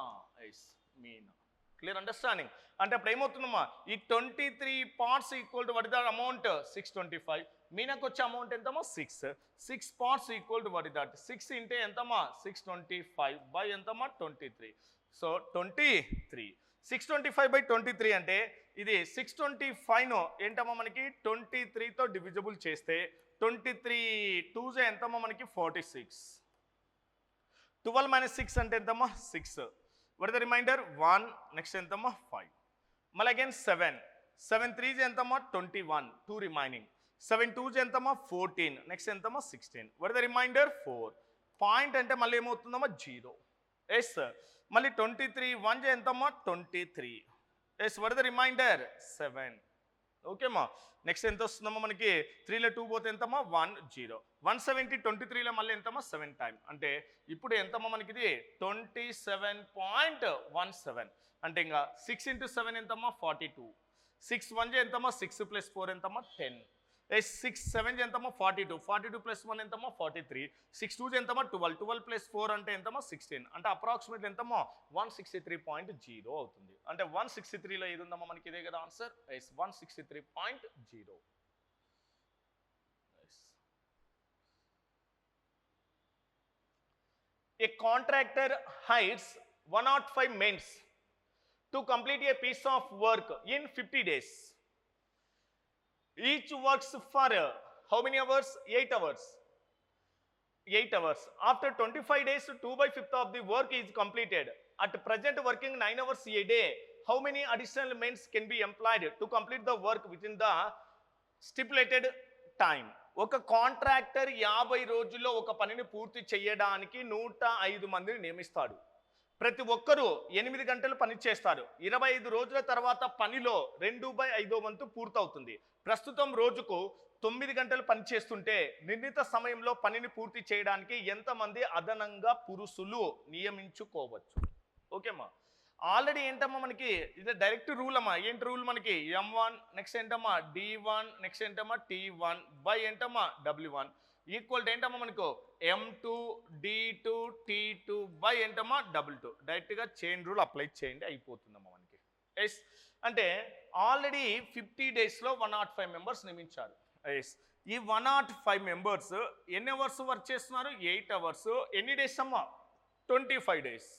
Yes Meena. Clear understanding. అంటే అప్పుడు ఏమవుతుందమ్మా ఈ 23 parts equal to what is the amount 625. మీనాకు వచ్చే అమౌంట్ ఎంతమ్మా 6. 6 parts equal to what is that 6 ఇంటే ఎంతమ్మా 625 బై ఎంతమ్మా 23. సో 23 625/23 అంటే ఇది 625ను ఏంటమ్మా మనకి 23తో డివిజిబుల్ చేస్తే 23 2 ఎంతమ్మా మనకి 46. 12 - 6 అంటే ఎంతమ్మా 6. what is the remainder 1. Next ఎంతమ్మా 5. మళ్ళీ అగైన్ 7. 7 3 ఎంతమ్మా 21. 2 రిమైనింగ్. 7 2 ఎంతమ్మా 14. నెక్స్ట్ ఎంతమ్మా 16. what is the remainder 4. Point అంటే మళ్ళీ ఏమవుతుందమ్మా 0. ఎస్ మళ్ళీ 23 1 ఎంతమ్మా 23. Yes what is the remainder 7. ఓకేమ్మా. నెక్స్ట్ ఎంత వస్తుందమ్మా మనకి 3లో 2 పోతే ఎంతమ్మా 1 0. 170 23లో మళ్ళీ ఎంతమ్మా 7 టైం. అంటే ఇప్పుడు ఎంతమ్మా మనకి ఇది 27.17. అంటే ఇంకా 6 × 7 ఎంతమ్మా 42. 6 1 ఎంతమ్మా 6 + 4 ఎంతమ్మా 10. 6 7 ఎంతమ్మా 42. 42 + 1 ఎంతమ్మా 43. 6 2 ఎంతమ్మా 12. 12 + 4 అంటే ఎంతమ్మా 16. అంటే అప్రాక్సిమేట్లీ ఎంతమ్మా 163.0 అవుతుంది. అంటే 163లో ఏది ఉందమ్మా మనకి ఇదే కదా answer. 163.0. A contractor hires 105 men to complete a piece of work in 50 days. Each works for how many hours? 8 hours. 8 hours. After 25 days, 2/5 of the work is completed. At present, working 9 hours a day. How many additional men can be employed to complete the work within the stipulated time? ఒక contractor 50 రోజుల్లో ఒక పనిని పూర్తి చేయడానికి 105 మందిని నియమిస్తాడు. ప్రతి ఒక్కరూ 8 గంటలు పని చేస్తారు. 25 రోజుల తర్వాత పనిలో 2/5 వంతు పూర్తవుతుంది. ప్రస్తుతం రోజుకు 9 గంటలు పని చేస్తుంటే నిర్ణీత సమయంలో పనిని పూర్తి చేయడానికి ఎంతమంది అదనంగా పురుషులు నియమించుకోవచ్చు? ఓకేమ్మా, ఆల్రెడీ ఏంటమ్మా మనకి ఇది డైరెక్ట్ రూల్ అమ్మా. ఏంటి రూల్ మనకి? M1 నెక్స్ట్ ఏంటమ్మా D1 నెక్స్ట్ ఏంటమ్మా T1 బై ఏంటమ్మా W1 ఈక్వల్ ఏంటమ్మా మనకు M2 D2 T2 బై ఏంటమ్మా W2. డైరెక్ట్గా చైన్ రూల్ అప్లై చేయండి, అయిపోతుందమ్మా మనకి. ఎస్ అంటే ఆల్రెడీ 50 డేస్లో 105 మెంబర్స్ నియమించారు. ఎస్ ఈ 105 మెంబర్స్ ఎన్ని అవర్స్ వర్క్ చేస్తున్నారు? 8 అవర్స్. ఎన్ని డేస్ అమ్మా? 25 డేస్.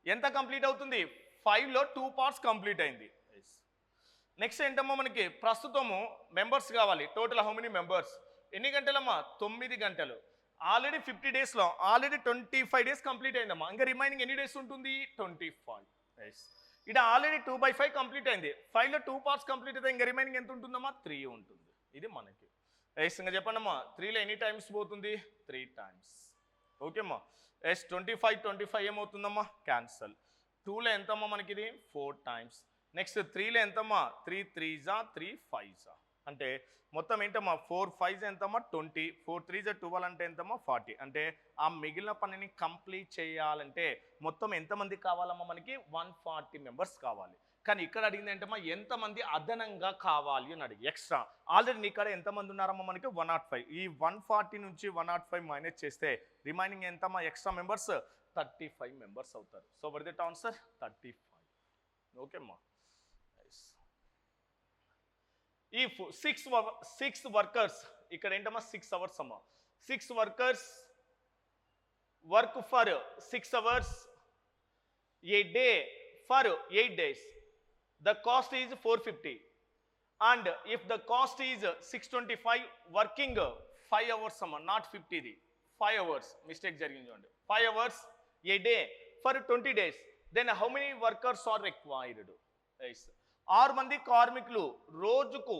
ఎంత కంప్లీట్ అవుతుంది? 5లో 2 పార్ట్స్ కంప్లీట్ అయింది. నెక్స్ట్ ఏంటమ్మా మనకి ప్రస్తుతము మెంబర్స్ కావాలి. Total how many members? ఎన్ని గంటలమ్మా? 9 గంటలు. ఆల్రెడీ 50 డేస్లో ఆల్రెడీ 25 డేస్ కంప్లీట్ అయిందమ్మా. ఇంకా రిమైనింగ్ ఎన్ని డేస్ ఉంటుంది? 25. ఇది ఆల్రెడీ 2/5 కంప్లీట్ అయింది. 5లో 2 పార్ట్స్ కంప్లీట్ అయితే ఇంకా రిమైనింగ్ ఎంత ఉంటుందమ్మా? 3 ఉంటుంది. ఇది మనకి ఇంకా చెప్పండి అమ్మా, 3లో ఎన్ని టైమ్స్ పోతుంది? 3 టైమ్స్. ఓకేమ్మా. 25 ఏమవుతుందమ్మా? క్యాన్సల్. 2లో ఎంతమ్మా మనకి? ఇది 4 టైమ్స్. నెక్స్ట్ 3లో ఎంతమ్మా? 3 3s 3 5s అంటే మొత్తం ఏంటమ్మా? 4 5s ఎంతమ్మా? 20. 4 3s 12 అంటే ఎంతమ్మా? 40. అంటే ఆ మిగిలిన పనిని కంప్లీట్ చేయాలంటే మొత్తం ఎంతమంది కావాలమ్మా మనకి? 140 మెంబర్స్ కావాలి. కానీ ఇక్కడ అడిగింది ఏంటమ్మా? ఎంతమంది అదనంగా కావాలి అని అడిగి ఎక్స్ట్రా. ఆల్రెడీ నీ ఇక్కడ ఎంతమంది ఉన్నారమ్మా మనకి? 105. ఈ 140 నుంచి 105 మైనస్ చేస్తే రిమైనింగ్ ఎంతమ్మా? ఎక్స్ట్రా మెంబర్స్ 35 మెంబర్స్ అవుతారు. So what is the answer? 35. ఓకేమ్మా. ఈ 6 వర్కర్స్ ఇక్కడ ఏంటమ్మా? 6 అవర్స్ అమ్మా. 6 workers work for 6 hours A day for 8 days. The cost is 450 and if the cost is 625 working 5 hours అమ్మా, నాట్ 50 ఇది 5 hours mistake జరిగింది చూడండి. 5 hours a day for 20 days. Then how many workers are required? 6 మంది కార్మికులు రోజుకు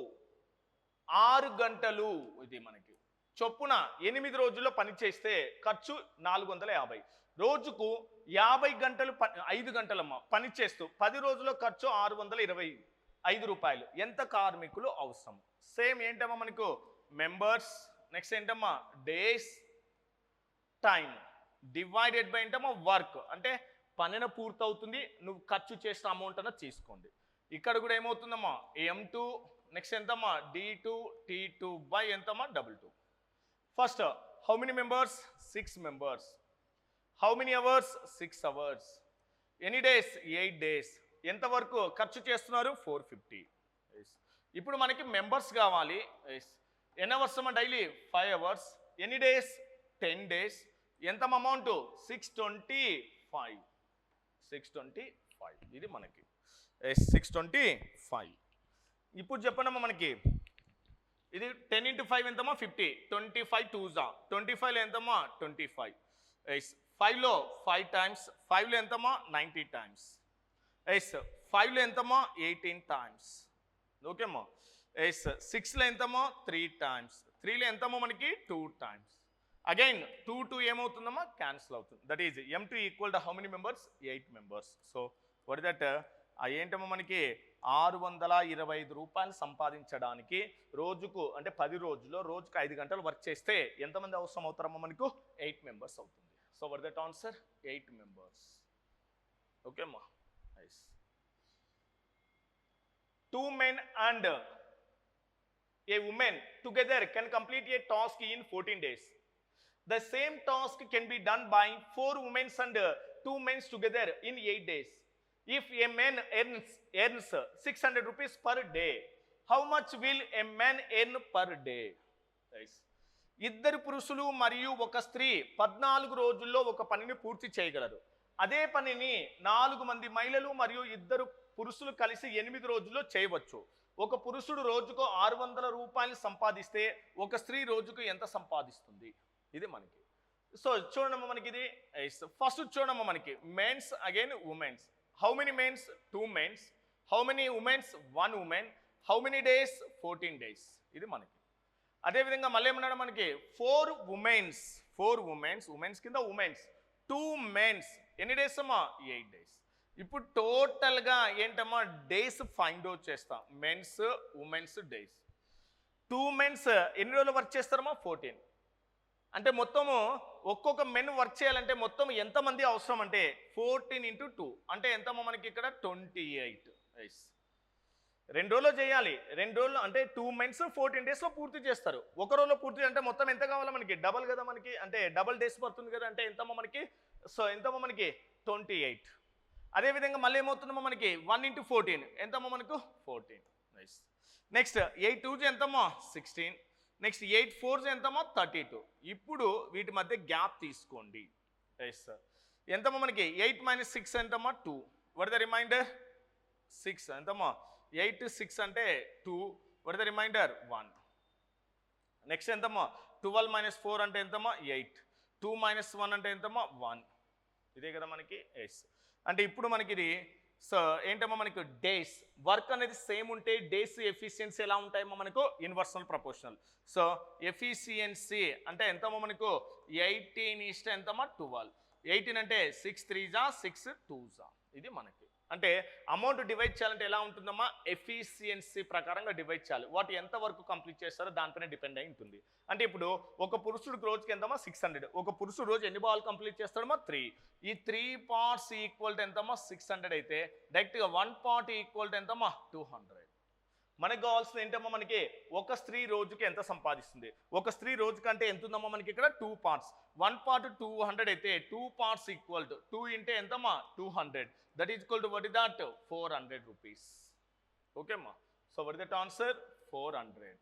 6 గంటలు ఇది మనకి చొప్పున 8 రోజుల్లో పని చేస్తే ఖర్చు 450. రోజుకు 50 గంటలు 5 గంటలమ్మ పని చేస్తూ 10 రోజుల్లో ఖర్చు 625 రూపాయలు. ఎంత కార్మికులు అవసరం? సేమ్ ఏంటమ్మా మనకు? మెంబర్స్ నెక్స్ట్ ఏంటమ్మా? డేస్ టైం డివైడెడ్ బై ఏంటమ్మా? వర్క్ అంటే పనిన పూర్తవుతుంది, నువ్వు ఖర్చు చేసిన అమౌంట్ అన్న తీసుకోండి. ఇక్కడ కూడా ఏమవుతుందమ్మా? M2 నెక్స్ట్ ఎంతమ్మా? D2 T2 బై ఎంతమ్మా? W2. First how many members? 6 members. How many hours? 6 hours. Any days? 8 days. ఎంత వరకు ఖర్చు చేస్తున్నారు? 450. ఇప్పుడు మనకి మెంబర్స్ కావాలి. ఎన్ని అవర్స్ అమ్మా daily? 5 hours. Any days? 10 days. ఎంత అమౌంట్? 625. 625 ఇది మనకి 625. ఇప్పుడు చెప్పండమ్మా మనకి ఇది 10 into 5 ఎంతమ్మా? 50. 25 2s 25లో ఎంతమ్మా? 25. 5లో 5 టైమ్స్. 5లో ఎంతమ్మా? 90 టైమ్స్. 5లో ఎంతమ్మా? 18 టైమ్స్. ఓకేమ్మా. 6లో ఎంతమ్మా? 3 టైమ్స్. 3లో ఎంతమ్మా మనకి? 2 టైమ్స్. అగైన్ 2 2 ఏమవుతుందమ్మా? క్యాన్సిల్ అవుతుంది. That is M2 equal to how many members? 8 members. So what is that? ఏంటమ్మా మనకి 625 రూపాయలు సంపాదించడానికి రోజుకు అంటే 10 రోజుల్లో రోజుకు 5 గంటలు వర్క్ చేస్తే ఎంతమంది అవసరం అవుతారమ్మా మనకు? 8 మెంబర్స్ అవుతుంది. So what that answer? 8 members. Okay అమ్మా. Nice. 2 men and a woman together can complete a task in 14 days. The same task can be done by 4 women and 2 men together in 8 days. If a man earns 600 rupees per day, how much will a man earn per day? Nice. ఇద్దరు పురుషులు మరియు ఒక స్త్రీ 14 రోజుల్లో ఒక పనిని పూర్తి చేయగలరు. అదే పనిని 4 మంది మహిళలు మరియు 2 పురుషులు కలిసి 8 రోజుల్లో చేయవచ్చు. ఒక పురుషుడు రోజుకు 600 రూపాయలు సంపాదిస్తే ఒక స్త్రీ రోజుకు ఎంత సంపాదిస్తుంది? ఇది మనకి. సో చూడమ్మా మనకి ఇది ఫస్ట్ చూడమ్మా మనకి mens again womens. How many mens? 2 mens. How many womens? 1 women. How many days? 14 days. ఇది మనకి. అదేవిధంగా మళ్ళీ ఏమన్నాడు మనకి 4 ఉమెన్స్. 4 ఉమెన్స్, ఉమెన్స్ కింద ఉమెన్స్. 2 మెన్స్. ఎన్ని డేస్ అమ్మా? 8 డేస్. ఇప్పుడు టోటల్గా ఏంటమ్మా డేస్ ఫైండ్ అవుట్ చేస్తాం. Mens womens days. 2 మెన్స్ ఎన్ని రోజులు వర్క్ చేస్తారమ్మా? 14. అంటే మొత్తము ఒక్కొక్క మెన్ వర్క్ చేయాలంటే మొత్తం ఎంతమంది అవసరం అంటే 14 × 2 అంటే ఎంతమ్మా మనకి ఇక్కడ 28. 2 రోజుల్లో చేయాలి. 2 రోజులు అంటే 2 మెన్స్ 14 డేస్లో పూర్తి చేస్తారు. ఒక రోజులో పూర్తి అంటే మొత్తం ఎంత కావాలా మనకి? డబల్ కదా మనకి, అంటే డబల్ డేస్ పడుతుంది కదా, అంటే ఎంతమ్మా మనకి? సో ఎంతమ్మా మనకి? 28. అదేవిధంగా మళ్ళీ ఏమవుతుందమ్మా మనకి 1 × 14 ఎంతమ్మా మనకు? 14. నెక్స్ట్ 8 2 ఎంతమ్మా? 16. నెక్స్ట్ 8 4 ఎంతమ్మా? 32. ఇప్పుడు వీటి మధ్య గ్యాప్ తీసుకోండి. ఎంతమ్మా మనకి? 8 - 6 ఎంతమ్మా? 2. What the remainder? 6 ఎంతమ్మా? 8 6 అంటే 2. What the remainder? 1. నెక్స్ట్ ఎంతమ్మా? 12 - 4 అంటే ఎంతమ్మా? 8. 2 - 1 అంటే ఎంతమ్మా? 1. ఇదే కదా మనకి. అంటే ఇప్పుడు మనకి ఇది సో ఏంటమ్మా మనకు డేస్ వర్క్ అనేది సేమ్ ఉంటే డేస్ ఎఫిషియన్సీ ఎలా ఉంటాయమ్మా మనకు? ఇన్వర్సల్ ప్రపోర్షనల్. సో ఎఫిషియన్సీ అంటే ఎంతమ్మా మనకు? 18 ఎంతమ్మా? 12. 18 అంటే 6 3 6 2 ఇది మనకి. అంటే అమౌంట్ డివైడ్ చేయాలంటే ఎలా ఉంటుందమ్మా? ఎఫిషియన్సీ ప్రకారంగా డివైడ్ చేయాలి. వాటి ఎంత వరకు కంప్లీట్ చేస్తారో దానిపైన డిపెండ్ అయి ఉంటుంది. అంటే ఇప్పుడు ఒక పురుషుడికి రోజుకి ఎంతమ్మా? 600. ఒక పురుషుడు రోజు ఎన్ని బాల్ కంప్లీట్ చేస్తాడమ్మా? 3. ఈ 3 పార్ట్స్ ఈక్వల్ టు ఎంతమ్మా? 600 అయితే డైరెక్ట్గా 1 పార్ట్ ఈక్వల్ టు ఎంతమ్మా? 200. మనకు కావాల్సింది ఏంటమ్మా మనకి? ఒక స్త్రీ రోజుకి ఎంత సంపాదిస్తుంది? ఒక స్త్రీ రోజుకి అంటే ఎంత ఉందమ్మా మనకి ఇక్కడ? 2 పార్ట్స్. 1 పార్ట్ 200 అయితే 2 పార్ట్స్ ఈక్వల్ టు 2 × ఎంతమ్మా? 200. That is equal to what is that? 400 rupees. Okay అమ్మా. So what is that answer? 400.